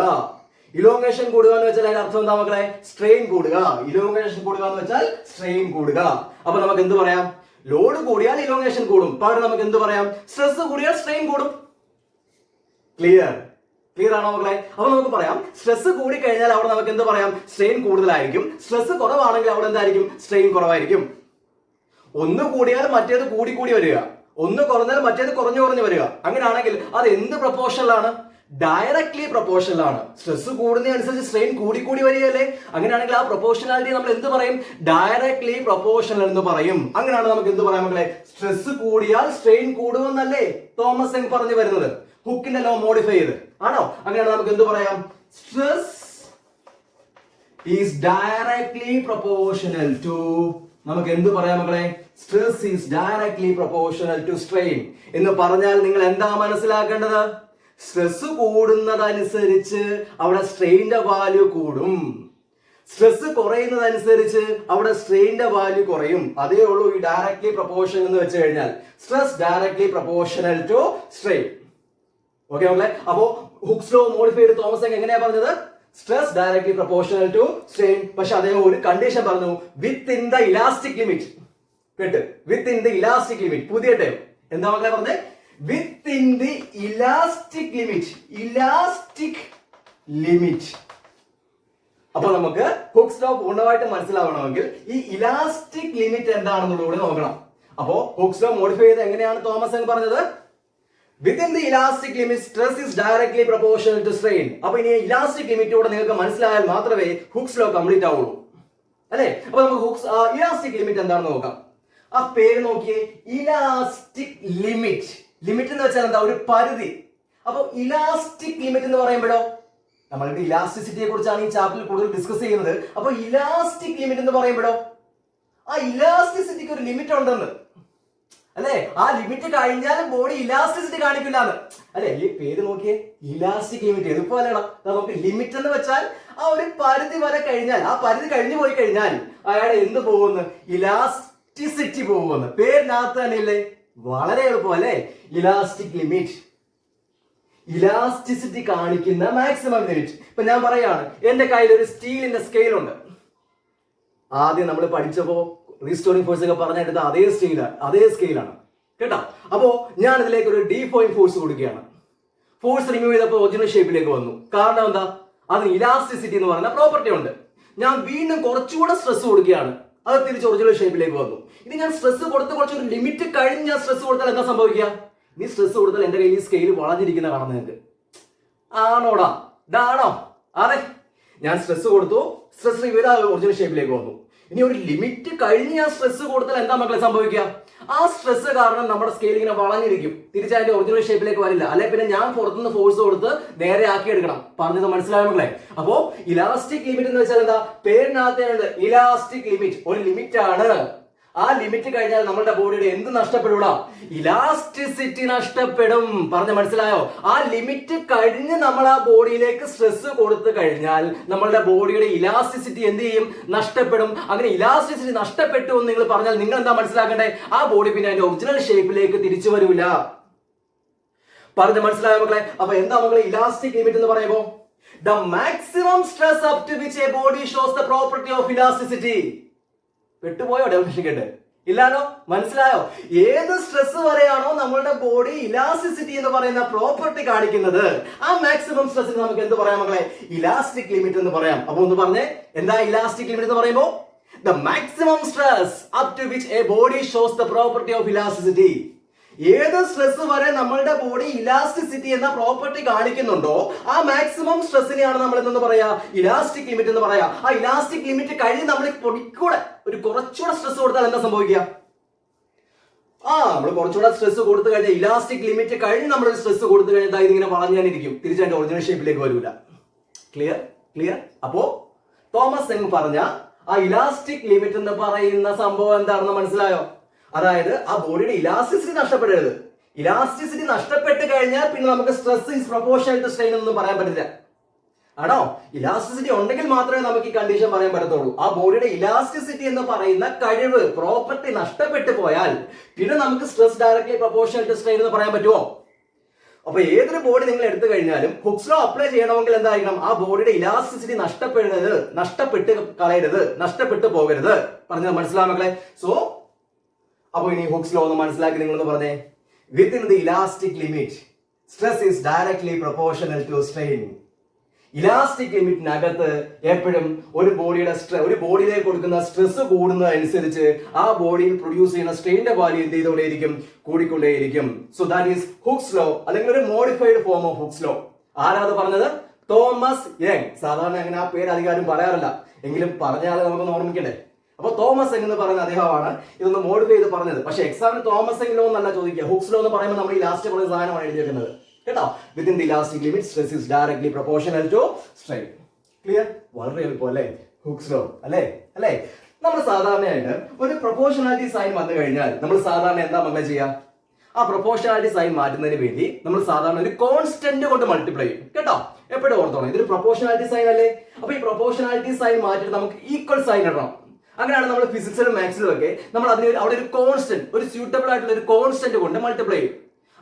ഇലോങ്ങേഷൻ കൂടുക എന്ന് വെച്ചാൽ അതിന്റെ അർത്ഥം എന്താ മക്കളെ? സ്ട്രെയിൻ കൂടുക. ഇലോങ്ങേഷൻ കൂടുക എന്ന് വെച്ചാൽ സ്ട്രെയിൻ കൂടുക. അപ്പൊ നമുക്ക് എന്ത് പറയാം? ലോഡ് കൂടിയാൽ ഇലോങ്ങേഷൻ കൂടും. പകരം നമുക്ക് എന്ത് പറയാം? സ്ട്രെസ് കൂടിയാൽ സ്ട്രെയിൻ കൂടും. ക്ലിയർ ആണോ മക്കളെ? അപ്പൊ നമുക്ക് പറയാം സ്ട്രെസ് കൂടി കഴിഞ്ഞാൽ അവിടെ നമുക്ക് എന്ത് പറയാം? സ്ട്രെയിൻ കൂടുതലായിരിക്കും. സ്ട്രെസ് കുറവാണെങ്കിൽ അവിടെ എന്തായിരിക്കും? സ്ട്രെയിൻ കുറവായിരിക്കും. ഒന്ന് കൂടിയാൽ മറ്റേത് കൂടി വരിക, ഒന്ന് കുറഞ്ഞാൽ മറ്റേത് കുറഞ്ഞു വരിക. അങ്ങനെയാണെങ്കിൽ അത് എന്ത് പ്രൊപ്പോർഷനിലാണ്? ഡയറക്ട്ലി പ്രൊപ്പോർഷണൽ ആണ്. സ്ട്രെസ് കൂടുന്നതനുസരിച്ച് സ്ട്രെയിൻ കൂടി വരികയല്ലേ? അങ്ങനെയാണെങ്കിൽ ആ പ്രൊപ്പോർഷണാലിറ്റി നമ്മൾ എന്ത് പറയും? ഡയറക്ട്ലി പ്രൊപ്പോർഷണൽ എന്ന് പറയും. അങ്ങനെയാണ് നമുക്ക് എന്ത് പറയാം മക്കളെ? സ്ട്രെസ് കൂടിയാൽ സ്ട്രെയിൻ കൂടുമെന്നല്ലേ തോമസ് യങ് പറഞ്ഞു വരുന്നത്? ഹുക്കിന്റെ ലോ മോഡിഫൈ ചെയ്ത് ആണോ? അങ്ങനെയാണ് നമുക്ക് എന്ത് പറയാം? Stress is directly proportional to, നമുക്ക് എന്ത് പറയാം മക്കളെ? Stress is directly proportional to strain എന്ന് പറഞ്ഞാൽ നിങ്ങൾ എന്താ മനസ്സിലാക്കേണ്ടത്? സ്ട്രെസ് കൂടുന്നതനുസരിച്ച് അവിടെ സ്ട്രെയിന്റെ വാല്യൂ കൂടും. സ്ട്രെസ് കുറയുന്നതനുസരിച്ച് അവിടെ സ്ട്രെയിന്റെ വാല്യൂ കുറയും. അതേ ഉള്ളൂ ഈ ഡയറക്ട്ലി പ്രൊപ്പോർഷൻ എന്ന് വെച്ച് കഴിഞ്ഞാൽ. Stress directly proportional to strain. Okay മക്കളെ? അപ്പോ ഹുക്സ് ലോ മോഡിഫൈ ചെയ്ത് തോമസ് യങ് എങ്ങനെയാ പറഞ്ഞത്? Stress directly proportional to strain. പക്ഷെ അദ്ദേഹം ഒരു കണ്ടീഷൻ പറഞ്ഞു, within the elastic limit. കേട്ട്, within the elastic limit. പുതിയ ടൈം എന്താ മക്കളെ പറഞ്ഞത്? Within the elastic limit. Elastic limit. അപ്പൊ നമുക്ക് ഹുക്സ് ലോ പൂർണ്ണമായിട്ട് മനസ്സിലാവണമെങ്കിൽ ഈ ഇലാസ്റ്റിക് ലിമിറ്റ് എന്താണെന്നുള്ളത് നോക്കണം. അപ്പോ ഹുക്സ് ലോ മോഡിഫൈ ചെയ്ത് എങ്ങനെയാണ് തോമസ് യങ് പറഞ്ഞത്? Within the elastic limit stress is directly proportional to strain. അപ്പൊ ഇനി ഇലാസ്റ്റിക് ലിമിറ്റോടെ നിങ്ങൾക്ക് മനസ്സിലായാൽ മാത്രമേ ഹുക്സ് ലോ കംപ്ലീറ്റ് ആവുള്ളൂ, അല്ലെ? അപ്പൊ നമുക്ക് ഹുക്സ് ഇലാസ്റ്റിക് ലിമിറ്റ് എന്താണെന്ന് നോക്കാം. ആ പേര് നോക്കിയേ, ഇലാസ്റ്റിക് ലിമിറ്റ്. ലിമിറ്റ് എന്ന് വെച്ചാൽ എന്താ? ഒരു പരിധി. അപ്പൊ ഇലാസ്റ്റിക് ലിമിറ്റ് എന്ന് പറയുമ്പോഴോ, നമ്മളുടെ ഇലാസ്റ്റിസിറ്റിയെ കുറിച്ചാണ് ഈ ചാപ്റ്ററിൽ കൂടുതൽ ഡിസ്കസ് ചെയ്യുന്നത്. അപ്പൊ ഇലാസ്റ്റിക് ലിമിറ്റ് എന്ന് പറയുമ്പോഴോ, ആ ഇലാസ്റ്റിസിറ്റിക്ക് ഒരു ലിമിറ്റ് ഉണ്ടെന്ന്, അല്ലെ? ആ ലിമിറ്റ് കഴിഞ്ഞാലും ബോഡി ഇലാസ്റ്റിസിറ്റി കാണിക്കില്ല എന്ന്, അല്ലെ? ഈ പേര് നോക്കിയേ, ഇലാസ്റ്റിക് ലിമിറ്റ്. എളുപ്പമല്ലേടാ? നമുക്ക് ലിമിറ്റ് എന്ന് വെച്ചാൽ ആ ഒരു പരിധി വരെ കഴിഞ്ഞാൽ, ആ പരിധി കഴിഞ്ഞു പോയി കഴിഞ്ഞാൽ അയാൾ എന്ത് പോകുന്നു? ഇലാസ്റ്റിസിറ്റി പോകുന്നു. പേരിനകത്ത് തന്നെ ഇല്ലേ? വളരെ എളുപ്പം അല്ലെ? ഇലാസ്റ്റിക് ലിമിറ്റ്, ഇലാസ്റ്റിസിറ്റി കാണിക്കുന്ന മാക്സിമം ലിമിറ്റ്. ഇപ്പൊ ഞാൻ പറയാണ്, എന്റെ കയ്യിൽ ഒരു സ്റ്റീലിന്റെ സ്കെയിൽ ഉണ്ട്. ആദ്യം നമ്മൾ പഠിച്ചപ്പോ റീസ്റ്റോറിംഗ് ഫോഴ്സ് ഒക്കെ പറഞ്ഞെടുത്ത അതേ സ്കെയിലാണ് കേട്ടോ. അപ്പോ ഞാൻ ഇതിലേക്ക് ഒരു ഡീഫോയിങ് ഫോഴ്സ് കൊടുക്കുകയാണ്. ഫോഴ്സ് റിമൂവ് ചെയ്തപ്പോൾ ഒറിജിനൽ ഷേപ്പിലേക്ക് വന്നു. കാരണം എന്താ? അതിന് ഇലാസ്റ്റിസിറ്റി എന്ന് പറയുന്ന പ്രോപ്പർട്ടി ഉണ്ട്. ഞാൻ വീണ്ടും കുറച്ചുകൂടെ സ്ട്രെസ് കൊടുക്കുകയാണ്, അത് തിരിച്ച് ഒറിജിനൽ ഷേപ്പിലേക്ക് വന്നു. ഇനി ഞാൻ സ്ട്രെസ് കൊടുത്ത് കുറച്ചൊരു ലിമിറ്റ് കഴിഞ്ഞ് ഞാൻ സ്ട്രെസ് കൊടുത്താൽ എന്താ സംഭവിക്കുക? നീ സ്ട്രെസ് കൊടുത്താൽ എന്റെ കയ്യിൽ ഈ സ്കെയിൽ വളഞ്ഞിരിക്കുന്ന കാണുന്ന നിങ്ങൾക്ക് ആണോടാ? ഇതാണോ? അതെ, ഞാൻ സ്ട്രെസ് കൊടുത്തു, സ്ട്രെസ് റിമൂവ് ചെയ്ത് ഒറിജിനൽ ഷേപ്പിലേക്ക് വന്നു. ഇനി ഒരു ലിമിറ്റ് കഴിഞ്ഞ് ഞാൻ സ്ട്രെസ് കൊടുത്താൽ എന്താ മക്കളെ സംഭവിക്കുക? ആ സ്ട്രെസ് കാരണം നമ്മുടെ സ്കെയിൽ ഇങ്ങനെ വളഞ്ഞിരിക്കും, തിരിച്ചതിന്റെ ഒറിജിനൽ ഷേപ്പിലേക്ക് വരില്ല. അല്ലെ പിന്നെ ഞാൻ പുറത്തുനിന്ന് ഫോഴ്സ് കൊടുത്ത് നേരെ ആക്കി എടുക്കണം. പറഞ്ഞത് മനസ്സിലായ മക്കളെ? അപ്പോ ഇലാസ്റ്റിക് ലിമിറ്റ് എന്ന് വെച്ചാൽ എന്താ? പേരിനകത്ത് ഇലാസ്റ്റിക് ലിമിറ്റ് ഒരു ലിമിറ്റ് ആണ്. ആ ലിമിറ്റ് കഴിഞ്ഞാൽ നമ്മുടെ ബോഡിയുടെ എന്ത് നഷ്ടപ്പെടൂല? ഇലാസ്റ്റിസിറ്റി നഷ്ടപ്പെടും. പറഞ്ഞ മനസ്സിലായോ? ആ ലിമിറ്റ് കഴിഞ്ഞ് നമ്മൾ ആ ബോഡിയിലേക്ക് സ്ട്രെസ് കൊടുത്തു കഴിഞ്ഞാൽ നമ്മളുടെ ബോഡിയുടെ ഇലാസ്റ്റിസിറ്റി എന്ത് ചെയ്യും? നഷ്ടപ്പെടും. അങ്ങനെ ഇലാസ്റ്റിസിറ്റി നഷ്ടപ്പെട്ടു എന്ന് നിങ്ങൾ പറഞ്ഞാൽ നിങ്ങൾ എന്താ മനസ്സിലാക്കണ്ടേ? ആ ബോഡി പിന്നെ അതിന്റെ ഒറിജിനൽ ഷേപ്പിലേക്ക് തിരിച്ചു വരൂല. പറഞ്ഞ മനസ്സിലായോ മക്കളെ? അപ്പൊ എന്താ മക്കളെ ഇലാസ്റ്റിക് ലിമിറ്റ് എന്ന് പറയുമ്പോ? The maximum stress up to which a body shows the property of elasticity. പെട്ടുപോയോ ഡെഫിനിഷൻ കേട്ട്? ഇല്ലാലോ? മനസ്സിലായോ? ഏത് സ്ട്രെസ് വരെയാണോ നമ്മളുടെ ബോഡി ഇലാസ്റ്റിസിറ്റി എന്ന് പറയുന്ന പ്രോപ്പർട്ടി കാണിക്കുന്നത്, ആ മാക്സിമം സ്ട്രെസ്സിന് നമുക്ക് എന്ത് പറയാം മക്കളെ? ഇലാസ്റ്റിക് ലിമിറ്റ് എന്ന് പറയാം. അപ്പൊ ഒന്ന് പറഞ്ഞേ, എന്താ ഇലാസ്റ്റിക് ലിമിറ്റ് എന്ന് പറയുമ്പോ? The maximum stress up to which a body shows the property of elasticity. ഏത് സ്ട്രെസ് വരെ നമ്മളുടെ ബോഡി ഇലാസ്റ്റിസിറ്റി എന്ന പ്രോപ്പർട്ടി കാണിക്കുന്നുണ്ടോ ആ മാക്സിമം സ്ട്രെസ്സിനെയാണ് നമ്മൾ എന്തെന്ന് പറയാ? ഇലാസ്റ്റിക് ലിമിറ്റ് എന്ന് പറയാ. ആ ഇലാസ്റ്റിക് ലിമിറ്റ് കഴിഞ്ഞ് നമ്മൾ പൊടിക്കൂടെ ഒരു കുറച്ചുകൂടെ സ്ട്രെസ് കൊടുത്താൽ എന്താ സംഭവിക്കുക? നമ്മൾ കുറച്ചുകൂടെ സ്ട്രെസ് കൊടുത്തു കഴിഞ്ഞാൽ ഇലാസ്റ്റിക് ലിമിറ്റ് കഴിഞ്ഞ് നമ്മൾ സ്ട്രെസ് കൊടുത്തു കഴിഞ്ഞാൽ ഇതിങ്ങനെ വളഞ്ഞാനിരിക്കും, തിരിച്ചതിന്റെ ഒറിജിനൽ ഷേപ്പിലേക്ക് വരൂല. ക്ലിയർ? അപ്പോ തോമസ് യങ് പറഞ്ഞ ആ ഇലാസ്റ്റിക് ലിമിറ്റ് എന്ന് പറയുന്ന സംഭവം എന്താണെന്ന് മനസ്സിലായോ? അതായത് ആ ബോഡിയുടെ ഇലാസ്റ്റിസിറ്റി നഷ്ടപ്പെടരുത്. ഇലാസ്റ്റിസിറ്റി നഷ്ടപ്പെട്ട് കഴിഞ്ഞാൽ പിന്നെ നമുക്ക് stress is proportional to strain എന്നൊന്നും പറയാൻ പറ്റില്ല. ആണോ? ഇലാസ്റ്റിസിറ്റി ഉണ്ടെങ്കിൽ മാത്രമേ നമുക്ക് ഈ കണ്ടീഷൻ പറയാൻ പറ്റത്തുള്ളൂ. ആ ബോഡിയുടെ ഇലാസ്റ്റിസിറ്റി എന്ന് പറയുന്ന കഴിവ്, പ്രോപ്പർട്ടി നഷ്ടപ്പെട്ടു പോയാൽ പിന്നെ നമുക്ക് stress directly proportional to strain എന്ന് പറയാൻ പറ്റുമോ? അപ്പൊ ഏതൊരു ബോഡി നിങ്ങൾ എടുത്തു കഴിഞ്ഞാലും ഹുക്സ് ലോ അപ്ലൈ ചെയ്യണമെങ്കിൽ എന്തായിരിക്കണം? ആ ബോഡിയുടെ ഇലാസ്റ്റിസിറ്റി നഷ്ടപ്പെട്ട് കളയരുത്, നഷ്ടപ്പെട്ടു പോകരുത്. പറഞ്ഞത് മനസ്സിലാവും മക്കളെ? സോ അപ്പൊ ഇനി ഹുക്സ് ലോ ഒന്ന് മനസ്സിലാക്കി നിങ്ങളൊന്ന് പറഞ്ഞേ. Within the elastic limit stress is directly proportional to strain. Elastic ലിമിറ്റിനകത്ത് എപ്പോഴും ഒരു ബോഡിയിലേക്ക് കൊടുക്കുന്ന സ്ട്രെസ് കൂടുന്നതനുസരിച്ച് ആ ബോഡിയിൽ പ്രൊഡ്യൂസ് ചെയ്യുന്ന സ്ട്രെയിന്റെ വാല്യൂ എന്ത് ചെയ്തുകൊണ്ടേയിരിക്കും? കൂടിക്കൊണ്ടേയിരിക്കും. So that is Hooke's law, അല്ലെങ്കിൽ ഒരു modified form of Hooke's law. ആരാത് പറഞ്ഞത്? Thomas Young. സാധാരണ അങ്ങനെ ആ പേര് അധികാരം പറയാറില്ല, എങ്കിലും പറഞ്ഞാൽ നമുക്കൊന്ന് ഓർമ്മിക്കണ്ടേ? അപ്പൊ തോമസ് യങ് എന്ന് പറയുന്ന അദ്ദേഹമാണ് ഇതൊന്ന് മോഡിഫൈ ചെയ്ത് പറഞ്ഞത്. പക്ഷെ എക്സാമിന് തോമസ് യങ് ലോ എന്നല്ല ചോദിക്കുക, ഹുക്സ് ലോ എന്ന് പറയുമ്പോൾ നമ്മൾ ഈ ലാസ്റ്റ് പറഞ്ഞ സാധനമാണ് എഴുതിയിരിക്കുന്നത് കേട്ടോ. Within the elastic limit stress is directly proportional to strain. Clear? വളരെ എളുപ്പം അല്ലേ ഹുക്സ് ലോ? അല്ലേ? നമ്മൾ സാധാരണയായിട്ട് ഒരു പ്രൊപ്പോർഷണാലിറ്റി സൈൻ വന്നു കഴിഞ്ഞാൽ നമ്മൾ സാധാരണ എന്താ മക്കളെ ചെയ്യാം? ആ പ്രൊപ്പോർഷണാലിറ്റി സൈൻ മാറ്റുന്നതിന് വേണ്ടി നമ്മൾ സാധാരണ ഒരു കോൺസ്റ്റന്റ് കൊണ്ട് മൾട്ടിപ്ലൈ ചെയ്യും കേട്ടോ. എപ്പോഴും ഓർത്തോണം, ഇതൊരു പ്രൊപ്പോർഷണാലിറ്റി സൈൻ അല്ലേ? അപ്പൊ ഈ പ്രൊപ്പോർഷണാലിറ്റി സൈൻ മാറ്റിയിട്ട് നമുക്ക് ഈക്വൽ സൈൻ ഇടണം. അങ്ങനെയാണ് നമ്മൾ ഫിസിക്സിലും മാത്സിലും ഒക്കെ നമ്മൾ അതിന് അവിടെ ഒരു കോൺസ്റ്റന്റ്, ഒരു സ്യൂട്ടബിൾ ആയിട്ടുള്ള ഒരു കോൺസ്റ്റന്റ് കൊണ്ട് മൾട്ടിപ്ലൈ ചെയ്യും.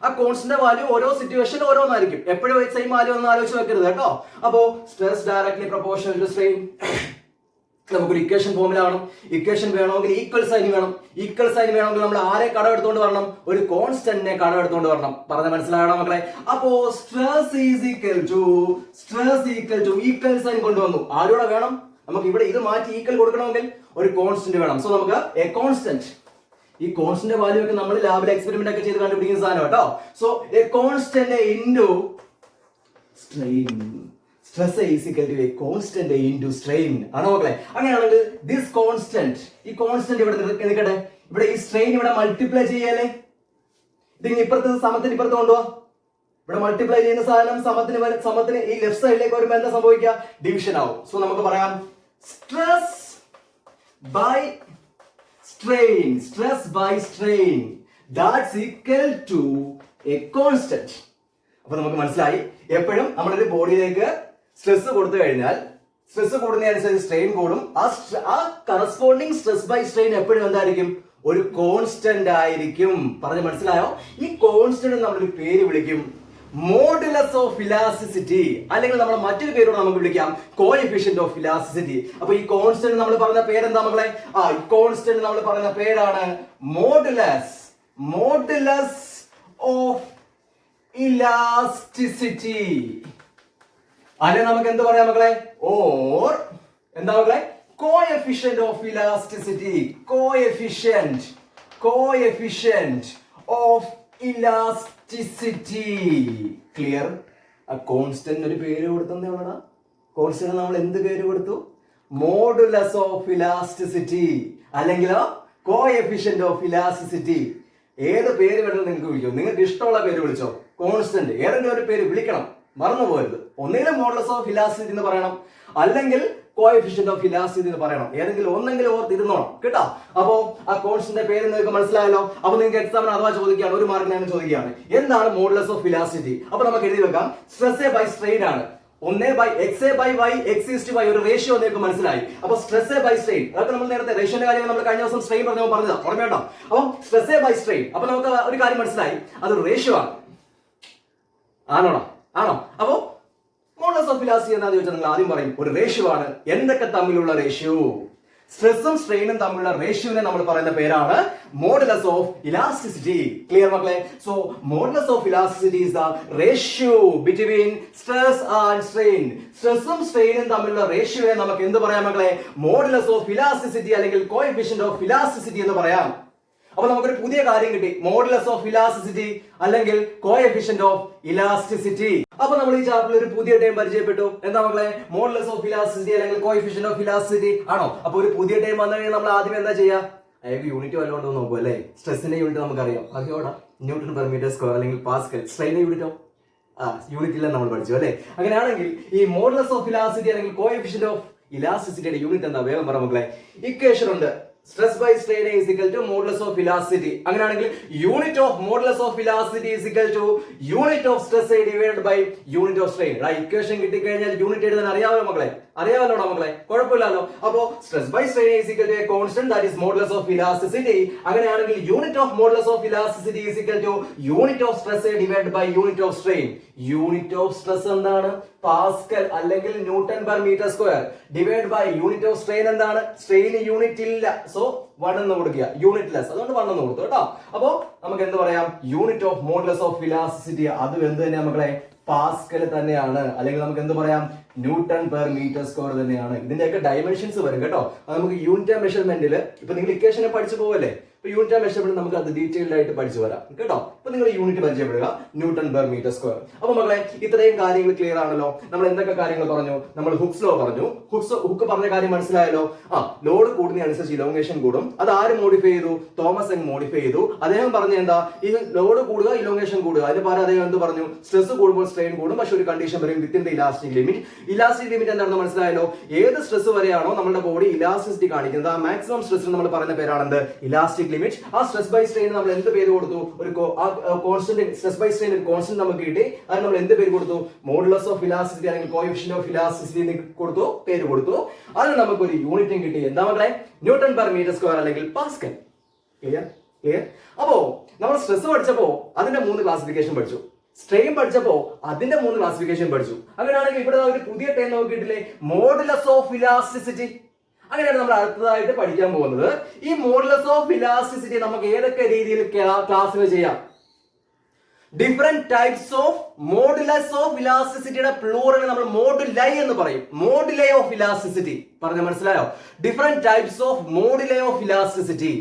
ആ കോൺസ്റ്റന്റ് വാല്യൂ ഓരോ സിറ്റുവേഷൻ ഓരോന്നായിരിക്കും. എപ്പോഴും സെയിം വാല്യൂ ഒന്നും ആലോചിച്ച് വെക്കരുത് കേട്ടോ. അപ്പോ stress directly proportional to strain. നമുക്കൊരു ഇക്വേഷൻ ഫോമില വേണം. ഇക്വേഷൻ വേണമെങ്കിൽ ഈക്വൽ സൈൻ വേണം. ഈക്വൽ സൈൻ വേണമെങ്കിൽ നമ്മൾ ആരെ കടമെടുത്തോണ്ട് വരണം? ഒരു കോൺസ്റ്റന്റിനെ കടമെടുത്തോണ്ട് വരണം. പറഞ്ഞ മനസ്സിലാകണം മക്കളെ. അപ്പോ stress is equal to equal sign കൊണ്ടുവന്നു. ആരോടെ വേണം? നമുക്ക് ഇവിടെ ഇത് മാറ്റി ഈക്വൽ കൊടുക്കണമെങ്കിൽ ഒരു കോൺസ്റ്റന്റ് വേണം. സോ നമുക്ക് എ കോൺസ്റ്റന്റ്, ഈ കോൺസ്റ്റന്റ് വാല്യൂ ഒക്കെ നമ്മൾ ലാബിൽ എക്സ്പെരിമെന്റ് ഒക്കെ ചെയ്ത് കണ്ടുപിടിക്കുന്ന സാധനം കേട്ടോ. So a constant into strain. Stress is equal to a constant into strain ആണോ മക്കളെ? അങ്ങനെയാണെങ്കിൽ ദിസ് കോൺസ്റ്റന്റ്, ഈ കോൺസ്റ്റന്റ് ഇവിടെ നിൽക്കട്ടെ. ഇവിടെ ഈ സ്ട്രെയിൻ ഇവിടെ മൾട്ടിപ്ലൈ ചെയ്യല്ലേ. ഇതിന് ഇപ്പുറത്ത് സമത്തിന് ഇപ്പുറത്ത് കൊണ്ടുപോവാ. ഇവിടെ മൾട്ടിപ്ലൈ ചെയ്യുന്ന സാധനം സമത്തിന് ഈ ലെഫ്റ്റ് സൈഡിലേക്ക് വരുമ്പോൾ എന്താ സംഭവിക്കുക? ഡിവിഷൻ ആവും. സോ നമുക്ക് പറയാം stress by strain that's equal to a constant. അപ്പൊ നമുക്ക് മനസ്സിലായി, എപ്പോഴും നമ്മളൊരു ബോഡിയിലേക്ക് സ്ട്രെസ് കൊടുത്തു കഴിഞ്ഞാൽ സ്ട്രെസ് കൂടുന്നതനുസരിച്ച് സ്ട്രെയിൻ കൂടും. ആ കറസ്പോണ്ടിങ് സ്ട്രെസ് ബൈ സ്ട്രെയിൻ എപ്പോഴും എന്തായിരിക്കും? ഒരു കോൺസ്റ്റന്റ് ആയിരിക്കും. പറഞ്ഞ് മനസ്സിലായോ? ഈ കോൺസ്റ്റന്റ് നമ്മളൊരു പേര് വിളിക്കും മോഡുലസ് ഓഫ് ഇലാസ്റ്റിസിറ്റി, അല്ലെങ്കിൽ നമ്മൾ മറ്റൊരു പേരോട് നമുക്ക് വിളിക്കാം കോഎഫിഷ്യന്റ് ഓഫ് ഇലാസ്റ്റിസിറ്റി. അപ്പൊ ഈ കോൺസ്റ്റന്റ് നമ്മൾ പറഞ്ഞ പേരെന്താ മക്കളെ? ഈ കോൺസ്റ്റന്റ് നമ്മൾ പറഞ്ഞ പേരാണ് മോഡുലസ് ഓഫ് ഇലാസ്റ്റിസിറ്റി. അല്ലെ നമുക്ക് എന്ത് പറയാം മക്കളെ? ഓർ എന്താ മക്കളെ? Coefficient of elasticity. Coefficient of elasticity. Clear? ആ കോൺസ്റ്റന്റ് ഒരു പേര് കൊടുത്തേ ഉള്ളടാ. കോൺസ്റ്റന്റ് നമ്മൾ എന്ത് പേര് കൊടുത്തു? മോഡുലസ് ഓഫ് ഇലാസ്റ്റിസിറ്റി അല്ലെങ്കിലോ കോഎഫിഷ്യന്റ് ഓഫ് ഇലാസ്റ്റിസിറ്റി. ഏത് പേര് വേണമെങ്കിലും നിങ്ങൾക്ക് വിളിച്ചോ, നിങ്ങൾക്ക് ഇഷ്ടമുള്ള പേര് വിളിച്ചോ. കോൺസ്റ്റന്റ് ഏതെങ്കിലും ഒരു പേര് വിളിക്കണം, മറന്നു പോകരുത്. ഒന്നെങ്കിലും മോഡുലസ് ഓഫ് ഇലാസ്റ്റിസിറ്റി എന്ന് പറയണം, അല്ലെങ്കിൽ കോഎഫിഷ്യന്റ് ഓഫ് ഇലാസ്റ്റിസിറ്റി എന്ന് പറയണം. ഏതെങ്കിലും ഒന്നെങ്കിലും ഓർത്തിരുന്നോണം കേട്ടോ. അപ്പോ ആ കോൺസ്റ്റന്റിന്റെ പേര് നിങ്ങൾക്ക് മനസ്സിലായല്ലോ. അപ്പൊ നിങ്ങൾക്ക് എക്സാമിന് അഥവാ ചോദിക്കുകയാണ്, ഒരു മാർക്കിനാണ് ചോദിക്കുകയാണ് എന്താണ് മോഡുലസ് ഓഫ് ഇലാസ്റ്റിസിറ്റി. അപ്പൊ നമുക്ക് എഴുതി വെക്കാം സ്ട്രെസ് ബൈ സ്ട്രെയിൻ ആണ്. 1/x/y x/y ഒരു റേഷ്യോ നിങ്ങൾക്ക് മനസ്സിലായി. അപ്പൊ സ്ട്രെസ് ബൈ സ്ട്രെയിൻ, അതൊക്കെ നമ്മൾ നേരത്തെ റേഷ്യോന്റെ കാര്യം നമ്മൾ കഴിഞ്ഞ ദിവസം സ്ട്രെയിൻ പറഞ്ഞതാ, ഓർമ്മയുണ്ടോ? അപ്പൊ സ്ട്രെസ് ബൈ സ്ട്രെയിൻ. അപ്പൊ നമുക്ക് ഒരു കാര്യം മനസ്സിലായി, അതൊരു റേഷ്യോ ആണ്. ആണോ? അപ്പോ മോഡുലസ് ഓഫ് ഇലാസ്റ്റിസിറ്റി എന്താണെന്ന് ചോദിച്ചാൽ നിങ്ങൾ ആദ്യം പറയും ഒരു റേഷ്യോ ആണ്. എന്തൊക്കെ തമ്മിലുള്ള റേഷ്യോ? സ്ട്രെസ്സും സ്ട്രെയിനും തമ്മിലുള്ള റേഷ്യോനെ നമ്മൾ പറയുന്ന പേരാണ് മോഡുലസ് ഓഫ് ഇലാസ്റ്റിസിറ്റി. ക്ലിയർ മക്കളെ? So modulus of elasticity is the ratio between stress and strain. സ്ട്രെസ്സും സ്ട്രെയിനും തമ്മിലുള്ള റേഷ്യോയെ നമുക്ക് എന്ത് പറയാം മക്കളെ? മോഡുലസ് ഓഫ് ഇലാസ്റ്റിസിറ്റി അല്ലെങ്കിൽ കോഎഫിഷ്യന്റ് ഓഫ് ഇലാസ്റ്റിസിറ്റി എന്ന് പറയാം. അപ്പൊ നമുക്കൊരു പുതിയ കാര്യം കിട്ടി, മോഡുലസ് ഓഫ് ഇലാസ്റ്റിസിറ്റി അല്ലെങ്കിൽ കോഎഫിഷ്യന്റ് ഓഫ് ഇലാസ്റ്റിസിറ്റി. അപ്പൊ നമ്മൾ ഈ ചാപ്റ്ററിൽ ഒരു പുതിയ ടൈം പരിചയപ്പെട്ടു. എന്താ മക്കളെ? മോഡുലസ് ഓഫ് ഇലാസ്റ്റിസിറ്റി അല്ലെങ്കിൽ കോഎഫിഷ്യന്റ് ഓഫ് ഇലാസ്റ്റിസിറ്റി ആണോ? അപ്പൊ ഒരു പുതിയ ടൈം വന്നു കഴിഞ്ഞാൽ നമ്മൾ ആദ്യം എന്താ ചെയ്യുക? അയാൾക്ക് യൂണിറ്റ് വല്ലതുകൊണ്ട് നോക്കും അല്ലേ? സ്ട്രെസ്സിന്റെ യൂണിറ്റ് നമുക്കറിയാം, അതോടാ ന്യൂട്ടൺ പെർ മീറ്റർ സ്ക്വയർ അല്ലെങ്കിൽ പാസ്കൽ. സ്ട്രെയിന്റെ യൂണിറ്റോ? യൂണിറ്റ് ഇല്ല നമ്മൾ പഠിച്ചു അല്ലേ? അങ്ങനെയാണെങ്കിൽ ഈ മോഡുലസ് ഓഫ് ഇലാസ്റ്റിസിറ്റി അല്ലെങ്കിൽ കോഎഫിഷ്യന്റ് ഓഫ് ഇലാസ്റ്റിസിറ്റിയുടെ യൂണിറ്റ് എന്താ? വേഗം പറ മക്കളെ. ഇക്വേഷൻ ഉണ്ട്, stress by strain is equal to modulus of elasticity. അങ്ങനെയാണെങ്കിൽ unit of modulus of elasticity is equal to unit of stress divided by unit of strain. Equation കിട്ടിക്കഴിഞ്ഞാൽ യൂണിറ്റ് എഴുതാൻ അറിയാമല്ലോ മക്കളെ? അറിയാമല്ലോടാ മക്കളെ? കുഴപ്പമില്ലല്ലോ. അപ്പോ stress by strain is equal to a constant that is modulus of elasticity. അങ്ങനെയാണെങ്കിൽ unit of modulus of elasticity is equal to unit of stress divided by unit of strain. Unit of stress എന്താണ്? പാസ്കൽ അല്ലെങ്കിൽ newton per metre square divide by unit of strain എന്താണ്? സ്ട്രെയിൻ യൂണിറ്റ് ഇല്ല, സോ 1 എന്ന് കൊടുക്കുക, യൂണിറ്റ് ലെസ്, അതുകൊണ്ട് 1 എന്ന് കൊടുത്തു കേട്ടോ. അപ്പോ നമുക്ക് എന്ത് പറയാം? Unit of modulus of elasticity അതും എന്ത് തന്നെയാണ് മക്കളെ? പാസ്കൽ തന്നെയാണ്, അല്ലെങ്കിൽ നമുക്ക് എന്ത് പറയാം? ന്യൂട്ടൺ പെർ മീറ്റർ സ്ക്വയർ തന്നെയാണ്. ഇതിന്റെയൊക്കെ ഡയമെൻഷൻസ് വരും കേട്ടോ. അത് നമുക്ക് യൂണിറ്റ് മെഷർമെന്റിൽ ഇപ്പൊ നിങ്ങൾ ഇക്വേഷനെ പഠിച്ചു പോവല്ലേ, യൂണിറ്റ് മെഷർമെന്റ് നമുക്ക് അത് ഡീറ്റെയിൽഡ് ആയിട്ട് പഠിച്ചു വരാം കേട്ടോ. ഇപ്പൊ നിങ്ങൾ യൂണിറ്റ് പരിചയപ്പെടുക, ന്യൂട്ടൺ പെർ മീറ്റർ സ്ക്വയർ. അപ്പൊ മക്കളെ ഇത്രയും കാര്യങ്ങൾ ക്ലിയർ ആണല്ലോ. നമ്മൾ എന്തൊക്കെ കാര്യങ്ങൾ പറഞ്ഞു? നമ്മൾ ഹുക്സ് ലോ പറഞ്ഞു. ഹുക്ക് പറഞ്ഞ കാര്യം മനസ്സിലായല്ലോ. ലോഡ് കൂടുന്നതനുസരിച്ച് ഇലോങ്ങേഷൻ കൂടും. അത് ആര് മോഡിഫൈ ചെയ്തു? തോമസ് യങ് മോഡിഫൈ ചെയ്തു. അദ്ദേഹം പറഞ്ഞ എന്താ? ഈ ലോഡ് കൂടുക, ഇലോങ്ങേഷൻ കൂടുക. അതിന് പകരം അദ്ദേഹം എന്ത് പറഞ്ഞു? സ്ട്രെസ് കൂടുമ്പോൾ സ്ട്രെയിൻ കൂടും, പക്ഷെ ഒരു കണ്ടീഷൻ വരും, within the elastic limit. Elastic limit എന്താണെന്ന് മനസ്സിലായല്ലോ. ഏത് സ്ട്രെസ് വരെയാണോ നമ്മുടെ ബോഡി ഇലാസ്റ്റിസിറ്റി കാണിക്കുന്നത്, ആ മാക്സിമം സ്ട്രെസ് നമ്മൾ പറയുന്ന പേരാണെന്ത്? Elastic limit. ആ സ്ട്രെസ് ബൈ സ്ട്രെയിൻ നമ്മൾ എന്ത് പേര് കൊടുത്തു? ഒരു കോൺസ്റ്റന്റ് സ്ട്രെസ് ബൈ സ്ട്രെയിൻ ഒരു കോൺസ്റ്റന്റ് നമുക്ക് കിട്ടി. അത് നമ്മൾ എന്ത് പേര് കൊടുത്തു? മോഡുലസ് ഓഫ് ഇലാസ്റ്റിസിറ്റി അല്ലെങ്കിൽ കോഎഫിഷ്യന്റ് ഓഫ് ഇലാസ്റ്റിസിറ്റി കൊടുത്തു, പേര് കൊടുത്തു. അതിന് നമുക്ക് ഒരു യൂണിറ്റും കിട്ടി. എന്താ മക്കളെ? ന്യൂട്ടൺ പെർ മീറ്റർ സ്ക്വയർ അല്ലെങ്കിൽ പാസ്കൽ. ക്ലിയർ? ക്ലിയർ? അപ്പോ നമ്മൾ സ്ട്രെസ് പഠിച്ചപ്പോ അതിന്റെ 3 ക്ലാസിഫിക്കേഷൻ പഠിച്ചു, സ്ട്രെയിൻ പഠിച്ചപ്പോ അതിന്റെ 3 ക്ലാസിഫിക്കേഷൻ പഠിച്ചു. അങ്ങനെയാണെങ്കിൽ ഇവിടെ ഒരു പുതിയ ടേം നമുക്ക് കിട്ടില്ലേ, മോഡുലസ് ഓഫ് ഇലാസ്റ്റിസിറ്റി. അങ്ങനെയാണ് നമ്മൾ അടുത്തതായിട്ട് പഠിക്കാൻ പോകുന്നത്. ഈ മോഡുലസ് ഓഫ് ഇലാസ്റ്റിസിറ്റി നമുക്ക് ഏതൊക്കെ രീതിയിൽ ക്ലാസിഫൈ ചെയ്യാം? Different types of modulus of ഇലാസ്റ്റിസിറ്റിയുടെ പ്ലൂറൽ നമ്മൾ മോഡുലൈ എന്ന് പറയും. മോഡുലൈ ഓഫ് ഇലാസ്റ്റിസിറ്റി പറഞ്ഞ മനസ്സിലായോ? Different types of moduli of elasticity.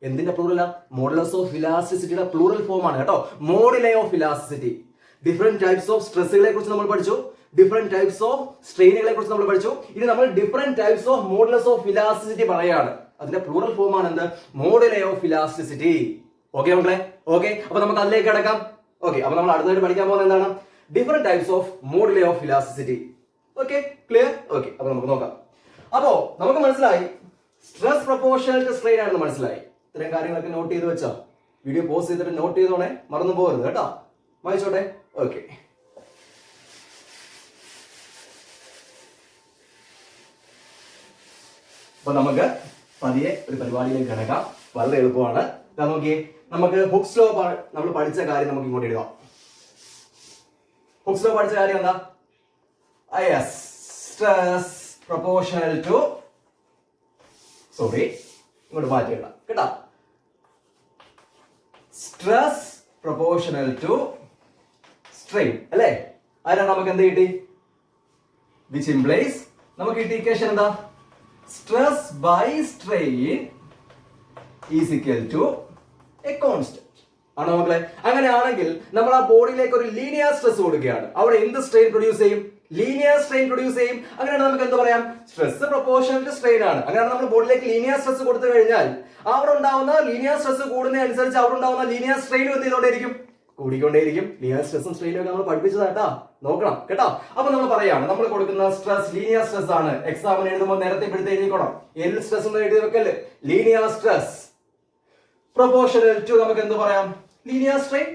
എന്തിന്റെ പ്ലൂറലാ? മോഡുലസ് ഓഫ് ഇലാസ്റ്റിസിറ്റിയുടെ പ്ലൂറൽ ഫോം ആണ് കേട്ടോ, moduli of elasticity. Different types of സ്ട്രെസ്സുകളെ കുറിച്ച് നമ്മൾ പഠിച്ചു, ഡിഫറെന്റ് ടൈപ്സ് ഓഫ് സ്ട്രെയിനുകളെ കുറിച്ച് നമ്മൾ പഠിച്ചു. ഇനി നമ്മൾ different types of modulus of elasticity പറയാണ്. അതിന്റെ പ്ലൂറൽ ഫോം ആണ് എന്ത്? Moduli of elasticity. ഓക്കെ മക്കളെ? ഓക്കെ, അപ്പൊ നമുക്ക് അതിലേക്ക് കിടക്കാം. ഓക്കെ, അപ്പൊ നമ്മൾ അടുത്തായിട്ട് പഠിക്കാൻ പോകുന്നത് എന്താണ്? Different types of moduli of elasticity. Okay, clear? Okay, അപ്പൊ നമുക്ക് നോക്കാം. അപ്പോ നമുക്ക് മനസ്സിലായി സ്ട്രെസ് പ്രൊപ്പോർഷണൽ ടു സ്ട്രെയിൻ ആണെന്ന് മനസ്സിലായി. ഇത്രയും കാര്യങ്ങളൊക്കെ നോട്ട് ചെയ്ത് വെച്ചോ? വീഡിയോ പോസ്റ്റ് ചെയ്തിട്ട് നോട്ട് ചെയ്തോണേ, മറന്നു പോകരുത് കേട്ടോ. വായിച്ചോട്ടെ. ഓക്കെ, അപ്പൊ നമുക്ക് പതിയെ ഒരു പരിപാടിയിലേക്ക് കിടക്കാം. വളരെ എളുപ്പമാണ്. നോക്കിയേ, നമുക്ക് ഹുക്സ് ലോ നമ്മൾ പഠിച്ച കാര്യം നമുക്ക് ഇങ്ങോട്ട് എഴുതാം. ഹുക്സ് ലോ പഠിച്ച കാര്യം എന്താ? Yes, stress proportional to, sorry ഇങ്ങോട്ട് മാറ്റി എഴുതാം കേട്ടോ. സ്ട്രെസ് പ്രൊപ്പോർഷണൽ ടു സ്ട്രെയിൻ അല്ലേ? അതിനാണ് നമുക്ക് എന്ത് കിട്ടി? വിച്ച് ഇംപ്ലൈസ് നമുക്ക് കിട്ടിയ ഇക്വേഷൻ എന്താ? Stress by strain is equal to a constant ആണോ മക്കളെ? അങ്ങനെയാണെങ്കിൽ നമ്മൾ ആ ബോഡിയിലേക്ക് ഒരു ലീനിയർ സ്ട്രെസ് കൊടുക്കുകയാണ്. അവിടെ എന്ത് സ്ട്രെയിൻ പ്രൊഡ്യൂസ് ചെയ്യും? ലീനിയർ സ്ട്രെയിൻ പ്രൊഡ്യൂസ് ചെയ്യും. അങ്ങനെയാണ് നമുക്ക് എന്ത് പറയാം? സ്ട്രെസ് പ്രൊപ്പോർഷണൽ ടു സ്ട്രെയിൻ ആണ്. അങ്ങനെയാണ് നമ്മൾ ബോഡിയിലേക്ക് ലീനിയർ സ്ട്രെസ് കൊടുത്തു കഴിഞ്ഞാൽ അവിടെ ഉണ്ടാവുന്ന ലീനിയർ സ്ട്രെസ് കൂടുന്നതനുസരിച്ച് അവിടെ ഉണ്ടാവുന്ന ലീനിയർ സ്ട്രെയിനും എന്ത് ചെയ്തോണ്ടേയിരിക്കും? കൂടിക്കൊണ്ടേയിരിക്കും. ലീനിയർ സ്ട്രെസ്സും സ്ട്രെയിനും ഒക്കെ നമ്മൾ പഠിപ്പിച്ചതാട്ടാ, നോക്കണം കേട്ടോ. അപ്പൊ നമ്മൾ പറയാണ് നമ്മൾ കൊടുക്കുന്ന സ്ട്രെസ് ലീനിയർ സ്ട്രെസ് ആണ്. എക്സാമിന് എഴുതുമ്പോൾ നേരത്തെ എടുത്ത് എഴുതിക്കോണം. എൽ സ്ട്രെസ് എന്ന് എഴുതി വെക്കല്. ലീനിയർ സ്ട്രെസ് പ്രൊപ്പോർഷണൽ ടു നമുക്ക് എന്ത് പറയാം? Linear strain.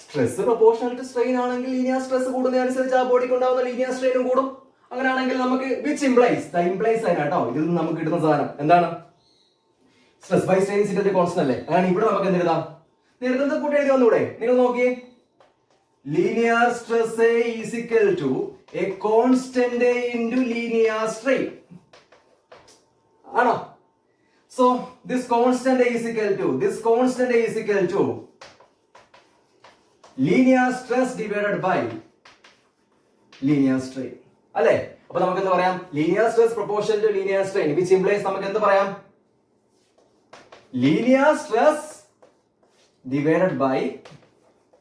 Stress proportional to strain ആണെങ്കിൽ ലീനിയർ സ്ട്രെസ് കൂടുന്നതനുസരിച്ച് ആ ബോഡിക്ക് ഉണ്ടാവുന്ന ലീനിയർ സ്ട്രെയിനും കൂടും. അങ്ങനെയാണെങ്കിൽ നമുക്ക് വിച്ച് ഇംപ്ലൈസ് കേട്ടോ, ഇതിൽ നിന്ന് നമുക്ക് കിട്ടുന്ന സാധനം എന്താണ്? Stress by strain is constant അല്ലേ? അങ്ങനെ ഇവിടെ നമുക്ക് എന്ത് എഴുതാം? നേരത്തെ കൂട്ടി എഴുതി വന്നൂടെ? നിങ്ങൾ നോക്കിയേ, linear stress is equal to a constant into linear strain ആണോ? So this constant is equal to linear stress divided by linear strain അല്ലേ? അപ്പൊ നമുക്ക് എന്ത് പറയാം? linear stress proportional to linear strain, which implies നമുക്ക് എന്ത് പറയാം? linear stress divided by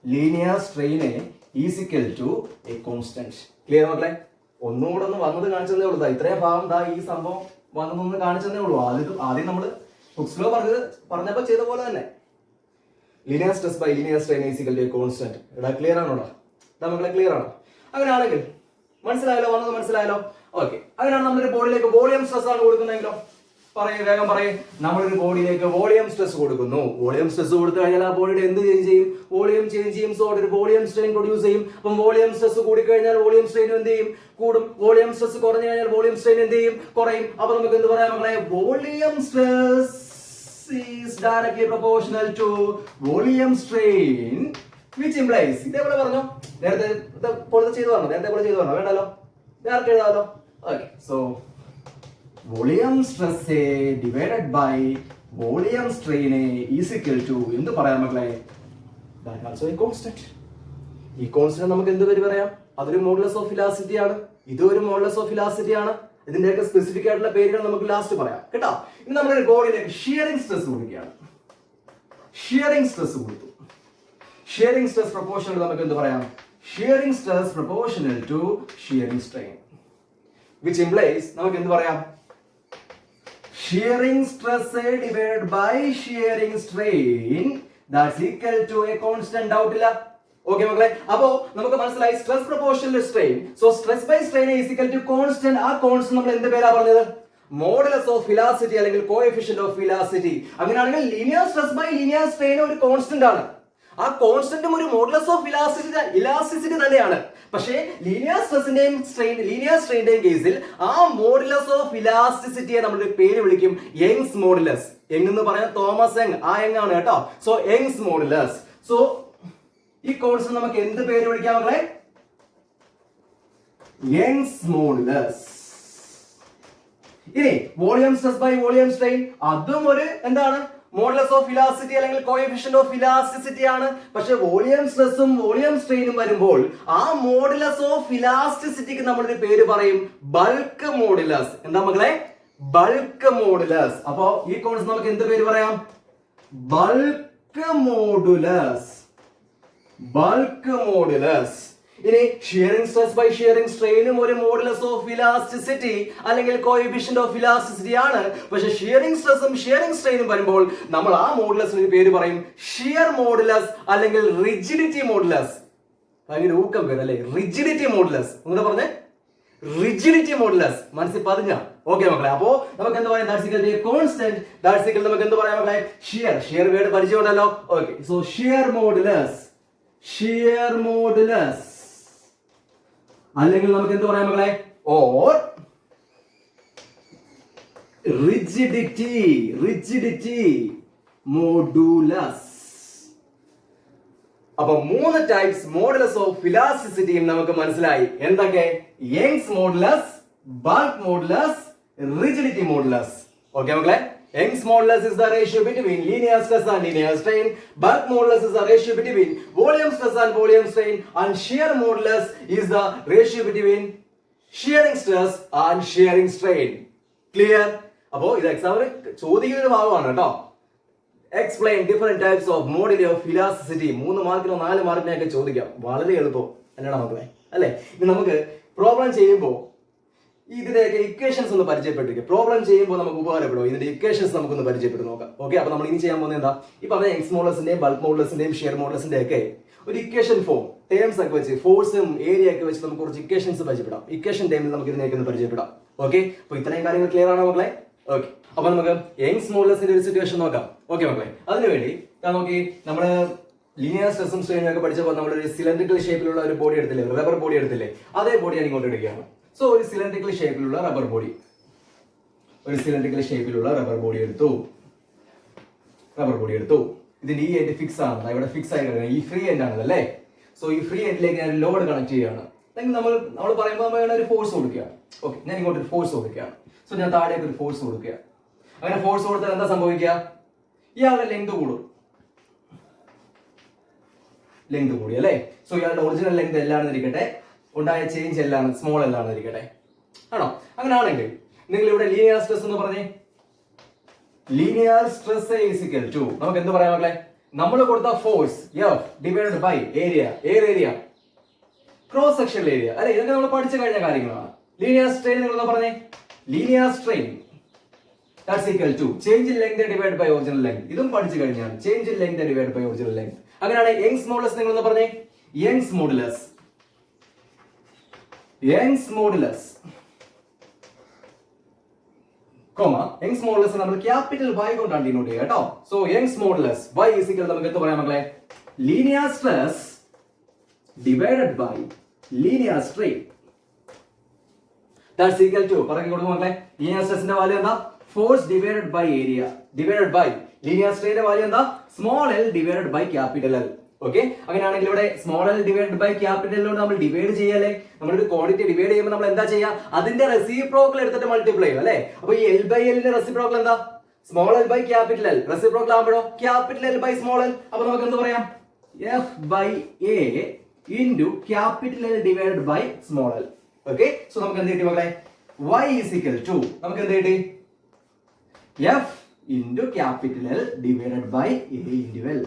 linear strain is equal to a constant. Clear മക്കളെ? ഒന്നുകൂടെ ഒന്ന് വന്നത് കാണിച്ചതേ ഉള്ളൂ. ഇത്രയും ഭാഗം ദാ ഈ സംഭവം വന്നതൊന്ന് കാണിച്ചതേ ഉള്ളൂ. ആദ്യം നമ്മൾ ഹുക്സ് ലോ പറഞ്ഞപ്പോ ചെയ്ത പോലെ തന്നെ linear stress by linear strain is equal to a constant. ഇവിടെ ക്ലിയർ ആണോടാ? നമ്മളെ ക്ലിയർ ആണോ? അങ്ങനെയാണെങ്കിൽ മനസ്സിലായല്ലോ, വന്നത് മനസ്സിലായല്ലോ. ഓക്കെ, അങ്ങനെയാണ് നമ്മളൊരു ബോഡിയിലേക്ക് വോളിയം സ്ട്രെസ് ആണ് കൊടുക്കുന്നതെങ്കിലോ? വേഗം പറയും. നമ്മളൊരു ബോഡിയിലേക്ക് വോളിയം സ്ട്രെസ് കൊടുക്കുന്നു. വോളിയം സ്ട്രെസ് കൊടുത്തു കഴിഞ്ഞാൽ ആ ബോഡിയുടെ എന്ത് ചേഞ്ച് ചെയ്യും? വോളിയം ചേഞ്ച് ചെയ്യും. സോ ഒരു വോളിയം സ്ട്രെയിൻ പ്രൊഡ്യൂസ് ചെയ്യും. അപ്പം വോളിയം സ്ട്രെസ് കൂടിക്കഴിഞ്ഞാൽ വോളിയം സ്ട്രെയിൻ എന്ത് ചെയ്യും? കൂടും. വോളിയം സ്ട്രെസ് കുറഞ്ഞു കഴിഞ്ഞാൽ വോളിയം സ്ട്രെയിൻ എന്ത് ചെയ്യും? കുറയും. അപ്പൊ നമുക്ക് എന്ത് പറയാം മക്കളെ? Volume stress is directly proportional to volume strain, which implies ഇതേപോലെ പറഞ്ഞോ? നേരത്തെ ചെയ്തു പറഞ്ഞോ? വേണ്ടല്ലോ, ഡയറക്റ്റ് എഴുതാമല്ലോ. Okay, so volume stress divided by volume strain is equal to എന്ത് പറയാം മക്കളെ? That also a constant. ഈ കോൺസ്റ്റന്റ് നമുക്ക് എന്ത് പേര് പറയാം? അതൊരു മോഡുലസ് ഓഫ് ഇലാസ്റ്റിസിറ്റി ആണ്. ഇതൊരു മോഡുലസ് ഓഫ് ഇലാസ്റ്റിസിറ്റി ആണ്. ഇതിന്റെയൊക്കെ സ്പെസിഫിക് ആയിട്ടുള്ള പേരുകൾ നമുക്ക് ലാസ്റ്റ് പറയാം കേട്ടോ. ഇനി നമ്മുടെ ബോഡിയിലേക്ക് ഷിയറിംഗ് സ്ട്രെസ് കൊടുക്കുകയാണ്. ഷിയറിംഗ് സ്ട്രെസ് കൊടുത്തു. ഷിയറിംഗ് സ്ട്രെസ് പ്രൊപ്പോർഷണൽ നമുക്ക് എന്ത് പറയാം? Shearing stress proportional to shearing strain, which implies നമുക്ക് എന്ത് പറയാം? shearing stress divided by shearing strain that's equal to a constant. doubt ഇല്ല? ഓക്കെ മക്കളെ, അപ്പോ നമുക്ക് മനസ്സിലായി stress proportional strain. So stress by strain is equal to constant. ആ കോൺസ്റ്റന്റ് നമ്മൾ എന്ത് പേരാ പറഞ്ഞത്? മോഡുലസ് ഓഫ് ഇലാസ്റ്റിസിറ്റി അല്ലെങ്കിൽ കോഎഫിഷ്യന്റ് ഓഫ് ഇലാസ്റ്റിസിറ്റി. അങ്ങനെയാണെങ്കിൽ linear stress by linear strain ഒരു കോൺസ്റ്റന്റ് ആണ്. ആ കോൺസ്റ്റന്റും ഒരു മോഡുലസ് ഓഫ് ഇലാസ്റ്റിസിറ്റി തന്നെയാണ്. പക്ഷേ ലീനിയർ സ്ട്രെസിന്റെയും ലീനിയർ സ്ട്രെയിന്റെയും കേസിൽ ആ മോഡുലസ് ഓഫ് ഇലാസ്റ്റിസിറ്റിയെ നമ്മൾ പേര് വിളിക്കും യങ്സ് മോഡുലസ്. യങ് എന്ന് പറയാൻ തോമസ് യങ്, ആ യങ് ആണ് കേട്ടോ. So Young's modulus. സോ ഈ കോൺസെപ്റ്റ് നമുക്ക് എന്ത് പേര് വിളിക്കാം മക്കളെ? Young's modulus. ഇനി volume stress by volume strain, അതും ഒരു എന്താണ്? മോഡുലസ് ഓഫ് ഇലാസ്റ്റിസിറ്റി അല്ലെങ്കിൽ കോഎഫിഷ്യന്റ് ഓഫ് ഇലാസ്റ്റിസിറ്റി ആണ്. പക്ഷെ വോളിയം സ്ട്രെസ്സും വോളിയം സ്ട്രെയിനും വരുമ്പോൾ ആ മോഡുലസ് ഓഫ് ഇലാസ്റ്റിസിറ്റിക്ക് നമ്മളൊരു പേര് പറയും, ബൾക്ക് മോഡുലസ്. എന്താ മക്കളെ? Bulk modulus. അപ്പോ ഈ കോൺസെപ്റ്റ് നമുക്ക് എന്ത് പേര് പറയാം? Bulk modulus. Bulk modulus. ഇനി ഷിയറിംഗ് സ്ട്രെസ് ബൈ ഷിയറിംഗ് സ്ട്രെയിനും ഒരു മോഡുലസ് ഓഫ് ഇലാസ്റ്റിസിറ്റി അല്ലെങ്കിൽ കോഎഫിഷ്യന്റ് ഓഫ് ഇലാസ്റ്റിസിറ്റി ആണ്. പക്ഷെ ഷിയറിംഗ് സ്ട്രെസ്സും ഷിയറിംഗ് സ്ട്രെയിനും വരുമ്പോൾ നമ്മൾ ആ മോഡുലസിന് പേര് പറയും ഷിയർ മോഡുലസ് അല്ലെങ്കിൽ റിജിഡിറ്റി മോഡുലസ്. ഭയങ്കര ഊക്കം പേര് അല്ലെ, റിജിഡിറ്റി മോഡുലസ്. എന്താ പറഞ്ഞേ? Rigidity modulus. മനസ്സിൽ പതിഞ്ഞ? ഓക്കെ മക്കളെ. അപ്പോ നമുക്ക് എന്താ പറയാം? That's equal to constant. That's equal നമുക്ക് എന്ത് പറയാം മക്കളെ? ഷിയർ. ഷിയർ വേർഡ് പരിചയമുണ്ടല്ലോ. Okay. So shear modulus. Shear modulus അല്ലെങ്കിൽ നമുക്ക് എന്ത് പറയാം മക്കളെ? Or rigidity. Rigidity modulus. അപ്പൊ 3 ടൈപ്സ് മോഡുലസ് ഓഫ് ഇലാസ്റ്റിസിറ്റിയും നമുക്ക് മനസ്സിലായി. എന്തൊക്കെ? Young's modulus, bulk modulus, rigidity modulus. Okay മക്കളെ? Young's modulus is the ratio between linear stress and linear strain. Bulk modulus is the ratio between volume stress and volume strain. And shear modulus is the ratio between shearing stress and shearing strain. Clear? അപ്പോ ഇത് എക്സാമിന് ചോദിക്കുന്ന ഒരു ഭാഗമാണ് കേട്ടോ. Explain different types of moduli of elasticity. 3 മാർക്കിനോ 4 മാർക്കിനൊക്കെ ചോദിക്കാം. വളരെ എളുപ്പം അല്ലടാ മക്കളെ, അല്ലെ? ഇനി നമുക്ക് പ്രോബ്ലം ചെയ്യുമ്പോൾ ഇതിന്റെയൊക്കെ ഇക്വേഷൻസ് ഒന്ന് പരിചയപ്പെട്ടിരിക്കും. പ്രോബ്ലം ചെയ്യുമ്പോൾ നമുക്ക് ഉപകാരപ്പെടും. ഇതിന്റെ ഇക്വേഷൻസ് നമുക്കൊന്ന് പരിചയപ്പെട്ട് നോക്കാം. ഓക്കെ. അപ്പൊ നമ്മൾ ഇനി ചെയ്യാൻ പോകുന്നത് എന്താ? ഈ പറഞ്ഞ യങ്സ് മോഡുലസിന്റെയും ബൾക്ക് മോഡുലസിന്റെയും ഷിയർ മോഡുലസിന്റെ ഒക്കെ ഒരു ഇക്വേഷൻ ഫോം, ടേംസ് ഒക്കെ വെച്ച്, ഫോഴ്സും ഏരിയ ഒക്കെ വെച്ച് നമുക്ക് കുറച്ച് ഇക്വേഷൻസ് പരിചയപ്പെടാം. ഇക്വേഷൻ ടൈമിൽ നമുക്ക് ഇതിനെയൊക്കെ ഒന്ന് പരിചയപ്പെടാം. ഓക്കെ. അപ്പൊ ഇത്രയും കാര്യങ്ങൾ ക്ലിയർ ആണോ മക്കളെ? ഓക്കെ. അപ്പൊ നമുക്ക് യങ്സ് മോഡുലസിന്റെ ഒരു സിറ്റുവേഷൻ നോക്കാം. ഓക്കെ മക്കളെ. അതിനുവേണ്ടി നോക്കി നമ്മള് ലീനിയർ സ്ട്രെസ്സും സ്ട്രെയിനും ഒക്കെ പഠിച്ചപ്പോൾ നമ്മളൊരു സിലിണ്ടറിക്കൽ ഷേപ്പിലുള്ള ഒരു ബോഡി എടുത്തില്ലേ, റബ്ബർ ബോഡി എടുത്തില്ലേ? അതേ ബോഡി ഞാൻ ഇങ്ങോട്ട് എടുക്കുകയാണ്. സോ ഒരു സിലിണ്ടറിക്കൽ ഷേപ്പിലുള്ള റബ്ബർ ബോഡി, ഒരു സിലിണ്ടറിക്കൽ ഷേപ്പിലുള്ള റബ്ബർ ബോഡി എടുത്തു. ഇതിന്റെ ഈ എൻഡ് ഫിക്സ് ആണ്, ഇവിടെ ഫിക്സ് ആയി കിടക്കുന്നത്. ഈ ഫ്രീ എൻഡ് ആണല്ലോ അല്ലേ? സോ ഈ ഫ്രീ എൻഡിലേക്ക് ഞാൻ ലോഡ് കണക്ട് ചെയ്യുകയാണ്. അല്ലെങ്കിൽ നമ്മൾ പറയുമ്പോൾ നമ്മൾ ഒരു ഫോഴ്സ് കൊടുക്കുക. ഓക്കെ. ഞാൻ ഇങ്ങോട്ട് ഒരു ഫോഴ്സ് കൊടുക്കുകയാണ്. സോ ഞാൻ താഴേക്ക് ഒരു ഫോഴ്സ് കൊടുക്കുക. അങ്ങനെ ഫോഴ്സ് കൊടുത്താൽ എന്താ സംഭവിക്കുക? ഇയാളുടെ ലെങ്ത് കൂടും. ലെങ്ത് കൂടി അല്ലേ? സോ ഇയാളുടെ ഒറിജിനൽ ലെങ്ത് എല്ലാണെന്ന് ഇരിക്കട്ടെ, ഉണ്ടായ ചേഞ്ച് എല്ലാം സ്മോൾ എല്ലാണെന്ന് ഇരിക്കട്ടെ. ആണോ? അങ്ങനെ ആണെങ്കിൽ നിങ്ങൾ ഇവിടെ ലീനിയർ സ്ട്രെസ് എന്ന് പറഞ്ഞേ, linear stress is equal to നമുക്ക് എന്ത് പറയാം മക്കളെ? നമ്മൾ കൊടുത്ത force F divided by area, air area, cross sectional area അല്ലെ? ഇതൊക്കെ നമ്മൾ പഠിച്ചു കഴിഞ്ഞ കാര്യങ്ങളാണ്. ലീനിയർ സ്ട്രെയിൻ നിങ്ങൾ പറഞ്ഞേ, linear strain that's equal to change in length divide by original length. ഇതും പഠിച്ചു കഴിഞ്ഞാണ്, change in length divide by original length. അങ്ങനെയാണ് യങ്സ് മോഡുലസ് നിങ്ങൾ ഒന്ന് പറഞ്ഞേ, Young's modulus, Young's modulus comma Young's modulus നമ്മൾ ക്യാപിറ്റൽ Y കൊണ്ടാണ് ഡിനോട്ട് ചെയ്യുക കേട്ടോ. So Young's modulus Y is equal നമുക്ക് എന്ത് പറയാം മക്കളെ? Linear stress divided by linear strain that's equal to പറഞ്ഞു കൊടുക്കും മക്കളെ. ലീനിയർ സ്ട്രെസിന്റെ വാല്യൂ എന്താ? Force divided by area divided by linear സ്ട്രെയിന്റെ വാല്യൂ എന്താ? Small L divided by capital L. Okay. അങ്ങനെയാണെങ്കിൽ ഇവിടെ സ്മോൾ എൽ ഡിവൈഡ് ബൈ ക്യാപിറ്റലിനോട് നമ്മൾ ഡിവൈഡ് ചെയ്യല്ലേ? നമ്മളൊരു ക്വാണ്ടിറ്റി ഡിവൈഡ് ചെയ്യുമ്പോൾ നമ്മൾ എന്താ ചെയ്യുക? അതിന്റെ റെസിപ്രോക്കൽ എടുത്തിട്ട് മൾട്ടിപ്ലൈ ചെയ്യും അല്ലെ? അപ്പൊ ഈ എൽ ബൈ എല്ലിന്റെ റെസിപ്രോക്കൽ എന്താ? Small L by capital L. Reciprocal ആകുമ്പോഴോ capital L by small L. അപ്പൊ നമുക്ക് എന്ത് പറയാം? F by A into capital L divided by small l. Okay. So നമുക്ക് എന്ത് കിട്ടി മക്കളെ? Y is equal to നമുക്ക് എന്ത് കിട്ടി? F into capital L divided by A into L.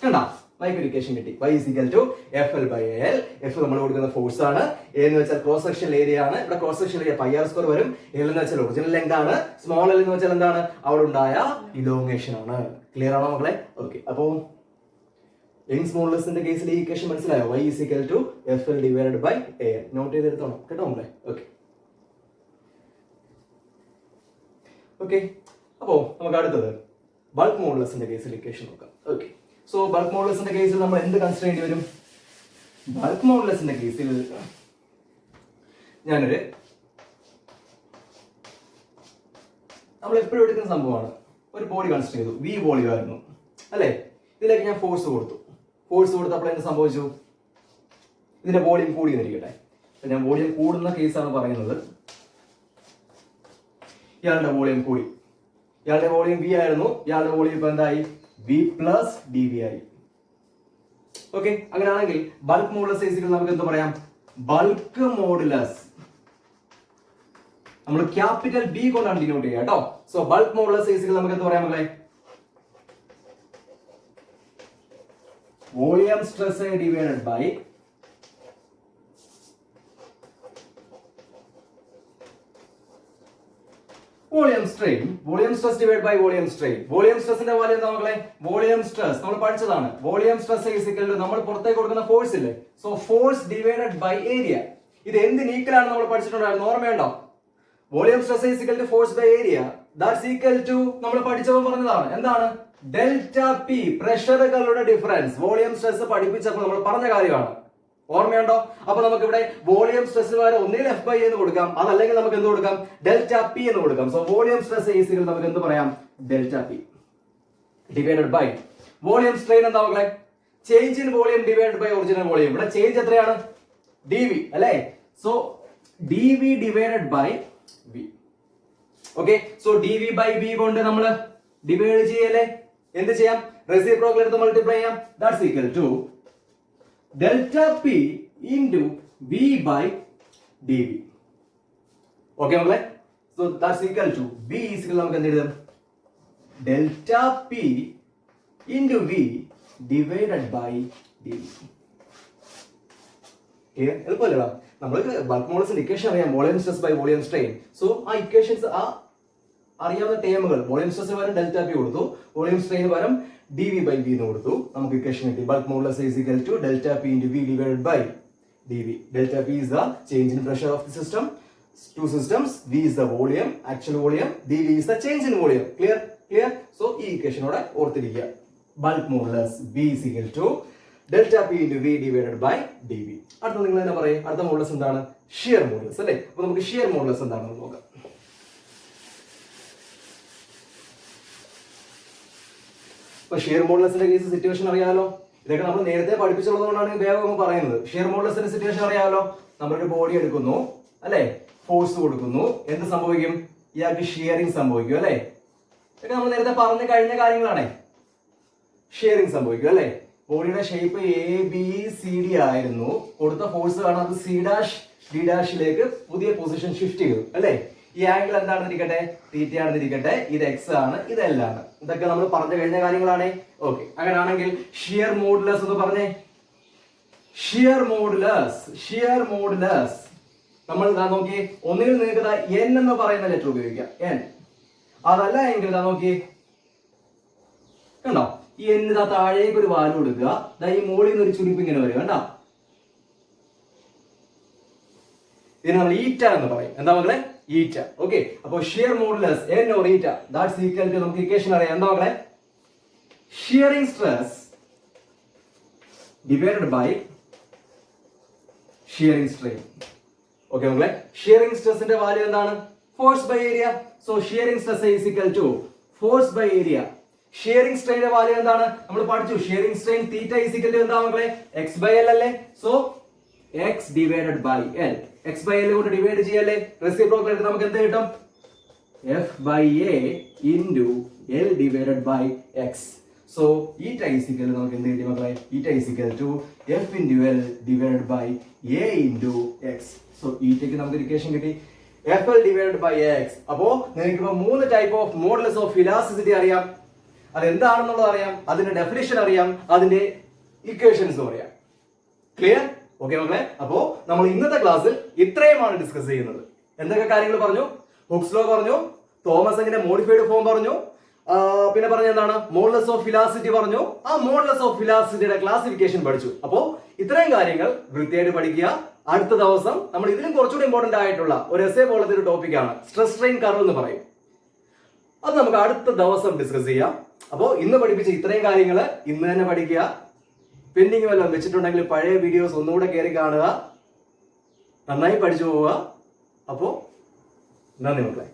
കണ്ടാ? Y ഇക്വേഷൻ കിട്ടി. Y is equal to FL by AL. F നമ്മൾ കൊടുക്കുന്ന ഫോഴ്സ് ആണ്. A എന്ന് വെച്ചാൽ ക്രോസ് സെക്ഷണൽ ഏരിയ ആണ്. ഇവിടെ cross sectional area pi R square വരും. L എന്ന് വെച്ചാൽ ഒറിജിനൽ ലെങ്ത് ആണ്. സ്മോൾ l എന്ന് വെച്ചാൽ എന്താണ്? അവിടെ ഉണ്ടായ ഇലോങ്ങേഷൻ ആണ്. ക്ലിയർ ആണോ മക്കളെ? ഓക്കെ. അപ്പോൾ യങ്സ് മോഡുലസിന്റെ കേസിൽ ഈ ഇക്വേഷൻ മനസ്സിലായോ? Y is equal to FL divided by AL. Note ചെയ്തെടുത്തോണം കേട്ടോ മക്കളെ. ഓക്കെ. ഓക്കെ. അപ്പോൾ നമുക്ക് അടുത്തത് ബൾക്ക് മോഡുലസിന്റെ കേസിൽ ഇക്വേഷൻ നോക്കാം. ഓക്കെ. സോ ബൾക്ക് മോഡുലസിന്റെ കേസിൽ നമ്മൾ എന്ത് കൺസിഡർ ചെയ്യേണ്ടി വരും? ബൾക്ക് മോഡുലസിന്റെ കേസിൽ നമ്മൾ എപ്പോഴും എടുക്കുന്ന സംഭവമാണ് ഒരു ബോഡി കൺസിഡർ ചെയ്തു, വി വോളിയം ആയിരുന്നു അല്ലേ. ഇതിലേക്ക് ഞാൻ ഫോഴ്സ് കൊടുത്തപ്പോൾ എന്ത് സംഭവിച്ചു? ഇതിന്റെ വോളിയം കൂടി എന്നിരിക്കട്ടെ. ഞാൻ വോളിയം കൂടുന്ന കേസാണ് പറയുന്നത്. ഇയാളുടെ വോളിയം കൂടി, ഇയാളുടെ വോളിയം വി ആയിരുന്നു, ഇയാളുടെ വോളിയം ഇപ്പൊ എന്തായി? വി പ്ലസ് ഡി വി ആയി. ഓക്കെ, അങ്ങനെയാണെങ്കിൽ ബൾക്ക് മോഡുലസ് സൈസിക്കൽ നമുക്ക് എന്ത് പറയാം? ബൾക്ക് മോഡുലസ് നമ്മൾ ക്യാപിറ്റൽ ബി കൊണ്ടാണ് ഡിനോട്ട് ചെയ്യുക കേട്ടോ. സോ ബൾക്ക് മോഡുലസ് സൈസിക്കൽ നമുക്ക് എന്ത് പറയാം മക്കളെ? Volume stress divided by volume strain. Volume stress divide by volume strain. Volume സ്ട്രെസിന്റെ വാല്യൂ എന്താ മക്കളെ? വോളിയം സ്ട്രെസ് നമ്മൾ പഠിച്ചതാണ്. Volume stress is equal to നമ്മൾ പുറത്തേക്ക് കൊടുക്കുന്ന ഫോഴ്സ് ഇല്ലേ, so force divided by area. ഇത് എന്തിന് ഈക്വൽ ആണ് നമ്മൾ പഠിച്ചിട്ടുണ്ടായിരുന്നു, ഓർമ്മയുണ്ടോ? Volume stress is equal to force by area. That's equal to നമ്മൾ പഠിച്ചപ്പോൾ പറഞ്ഞതാണ് എന്താണ്? ഡെൽറ്റ പി, പ്രഷറുകളുടെ ഡിഫറൻസ്. വോളിയം സ്ട്രെസ് പഠിപ്പിച്ചപ്പോൾ നമ്മൾ പറഞ്ഞ കാര്യമാണ്, ഓർമ്മയുണ്ടോ? അപ്പൊ നമുക്ക് ഇവിടെ വോളിയം സ്ട്രെസ് വരെ ഒന്നുകിൽ എഫ് ബൈ എന്ന് കൊടുക്കാം, അതല്ലെങ്കിൽ നമുക്ക് എന്ത് കൊടുക്കാം? ഡെൽറ്റ പി എന്ന് കൊടുക്കാം. സോ വോളിയം സ്ട്രെസ് ഈസിക്കൽ നമുക്ക് എന്ത് പറയാം? Delta P divided by volume strain എന്താ മക്കളെ? Change in volume divided by original volume. ഇവിടെ ചേഞ്ച് എത്രയാണ്? ഡി വി അല്ലേ. So D V divided by V. Okay, so D V by V കൊണ്ട് നമ്മൾ ഡിവൈഡ് ചെയ്യല്ലേ? എന്ത് ചെയ്യാം? റെസിപ്രോക്കൽ എടുത്ത് മൾട്ടിപ്ലൈ ചെയ്യാം. That's equal to delta p into v by dv. Okay മക്കളെ, so that's equal to v is equal നമുക്ക് എന്ത് എഴുതാം? delta p into v divided by dv. എളുപ്പമല്ലടാ. നമ്മൾ ബൾക്ക് മോഡുലസിന്റെ ഇക്വേഷൻ അറിയാം, volume stress by volume strain. So ആ ഇക്വേഷൻസ് അറിയാവുന്ന ടേമുകൾ, വോളിയം സ്ട്രെസ് പകരം ഡെൽറ്റ പി കൊടുത്തു, വോളിയം സ്ട്രെയിൻ പകരം dv by v എന്ന് കൊടുത്തു, നമുക്ക് ഇക്വേഷൻ കിട്ടി. Bulk modulus is equal to delta P into V divided by dv. Delta P is the change in pressure of the system, two systems. v is the volume, actual volume. dv is the change in volume. Clear. So ഈ ഇക്വേഷനോടെ ഓർത്തിരിക്കുക. Bulk modulus v is equal to delta P into V divided by dv. അടുത്ത നിങ്ങൾ തന്നെ പറയും, അടുത്ത മോഡുലസ് എന്താണ്? ഷിയർ മോഡുലസ് അല്ലേ. അപ്പൊ നമുക്ക് ഷിയർ മോഡുലസ് എന്താണെന്ന് നോക്കാം. ഇപ്പൊ ഷിയർ മോഡുലസിന്റെ കേസ് സിറ്റുവേഷൻ അറിയാലോ. ഇതൊക്കെ നമ്മൾ നേരത്തെ പഠിപ്പിച്ചുള്ളതുകൊണ്ടാണ് വേഗം പറയുന്നത്. ഷിയർ മോഡുലസിന്റെ സിറ്റുവേഷൻ അറിയാലോ. നമ്മളൊരു ബോഡി എടുക്കുന്നു അല്ലെ, ഫോഴ്സ് കൊടുക്കുന്നു, എന്ത് സംഭവിക്കും? ഇയാൾക്ക് ഷിയറിംഗ് സംഭവിക്കും അല്ലെ. ഇതൊക്കെ നമ്മൾ നേരത്തെ പറഞ്ഞു കഴിഞ്ഞ കാര്യങ്ങളാണേ. ഷിയറിംഗ് സംഭവിക്കും അല്ലെ. ബോഡിയുടെ shape A B C D ആയിരുന്നു, കൊടുത്ത ഫോഴ്സ് കാണാൻ അത് സി ഡാഷ് ഡി ഡാഷിലേക്ക് പുതിയ പൊസിഷൻ ഷിഫ്റ്റ് ചെയ്തു അല്ലെ. ഈ ആംഗിൾ എന്താണെന്നിരിക്കട്ടെ? തീറ്റ ആണെന്നിരിക്കട്ടെ. ഇത് എക്സ് ആണ്, ഇത് എൽ ആണ്. ഇതൊക്കെ നമ്മൾ പറഞ്ഞു കഴിഞ്ഞ കാര്യങ്ങളാണ്. ഓക്കെ, അങ്ങനെയാണെങ്കിൽ ഷിയർ മോഡുലസ് എന്ന് പറഞ്ഞേ. ഷിയർ മോഡുലസ് നമ്മൾ നോക്കി, ഒന്നുകിൽ നിങ്ങൾക്ക് എൻ എന്ന് പറയുന്ന ലെറ്റർ ഉപയോഗിക്കാം, എൻ. അതല്ല എങ്കിൽ നോക്കി, കണ്ടോ ഈ എൻ താഴേക്ക് ഒരു വാല്യൂ കൊടുക്കുക, ഈ മുകളിൽ നിന്ന് ഒരു ചുരുപ്പ് ഇങ്ങനെ വരിക, കണ്ടോ? ഇതിന് നമ്മൾ ഈറ്റ എന്ന് പറയും. എന്താ മക്കളെ? ഈറ്റ. ഓക്കെ, അപ്പോൾ shear modulus N or eta that's equal to നമുക്ക് ഇക്വേഷൻ അറിയാം. എന്താ മക്കളെ? Shearing stress divided by shearing strain. Okay മക്കളെ, ഷിയറിംഗ് സ്ട്രെസിന്റെ വാല്യൂ എന്താണ്? Force by area. So shearing stress is equal to force by area. Shearing സ്ട്രെയിന്റെ വാല്യൂ എന്താണ്? നമ്മൾ പഠിച്ചു. Shearing strain theta is equal to എന്താ മക്കളെ? എക്സ് ബൈ എൽ അല്ലേ. So X divided by L. X by L കൊണ്ട് ഡിവൈഡ് ചെയ്യല്ലേ. റെസിപ്രോക്കൽ ആയിട്ട് നമുക്ക് എന്ത് കിട്ടും? F by A into L divided by X. So eta is equal നമുക്ക് എന്ത് കിട്ടി മക്കളെ? Eta is equal to F into L divided by A into X. So ഈറ്റയ്ക്ക് നമുക്ക് ഇക്വേഷൻ കിട്ടി, F L divided by X. അപ്പോ നിങ്ങൾക്ക് ഇപ്പൊ 3 type of modulus of elasticity അറിയാം. അത് എന്താണെന്നുള്ളത് അറിയാം, അതിന്റെ ഡെഫിനിഷൻ അറിയാം, അതിന്റെ ഇക്വേഷൻസും അറിയാം. ക്ലിയർ? ഓക്കെ മക്കളെ, അപ്പോ നമ്മൾ ഇന്നത്തെ ക്ലാസ്സിൽ ഇത്രയുമാണ് ഡിസ്കസ് ചെയ്യുന്നത്. എന്തൊക്കെ കാര്യങ്ങൾ പറഞ്ഞു? ഹുക്സ് ലോ പറഞ്ഞു, തോമസ് യങ്ങിന്റെ മോഡിഫൈഡ് ഫോം പറഞ്ഞു, പിന്നെ പറഞ്ഞ എന്താണ്? മോഡുലസ് ഓഫ് ഇലാസ്റ്റിസിറ്റി പറഞ്ഞു. ആ മോഡുലസ് ഓഫ് ഇലാസ്റ്റിസിറ്റിയുടെ ക്ലാസിഫിക്കേഷൻ പഠിച്ചു. അപ്പോ ഇത്രയും കാര്യങ്ങൾ വൃത്തിയായിട്ട് പഠിക്കുക. അടുത്ത ദിവസം നമ്മൾ ഇതിലും കുറച്ചുകൂടി ഇമ്പോർട്ടന്റ് ആയിട്ടുള്ള ഒരു എസ്സേ പോലത്തെ ഒരു ടോപ്പിക്കാണ് സ്ട്രെസ് സ്ട്രെയിൻ കർവ് എന്ന് പറയും. അത് നമുക്ക് അടുത്ത ദിവസം ഡിസ്കസ് ചെയ്യാം. അപ്പോൾ ഇന്ന് പഠിപ്പിച്ച ഇത്രയും കാര്യങ്ങൾ ഇന്ന് തന്നെ പഠിക്കുക. പെൻഡിങ് വല്ലതും വെച്ചിട്ടുണ്ടെങ്കിൽ പഴയ വീഡിയോസ് ഒന്നുകൂടെ കയറി കാണുക, നന്നായി പഠിച്ചു പോവുക. അപ്പോൾ നന്ദി മക്കളെ.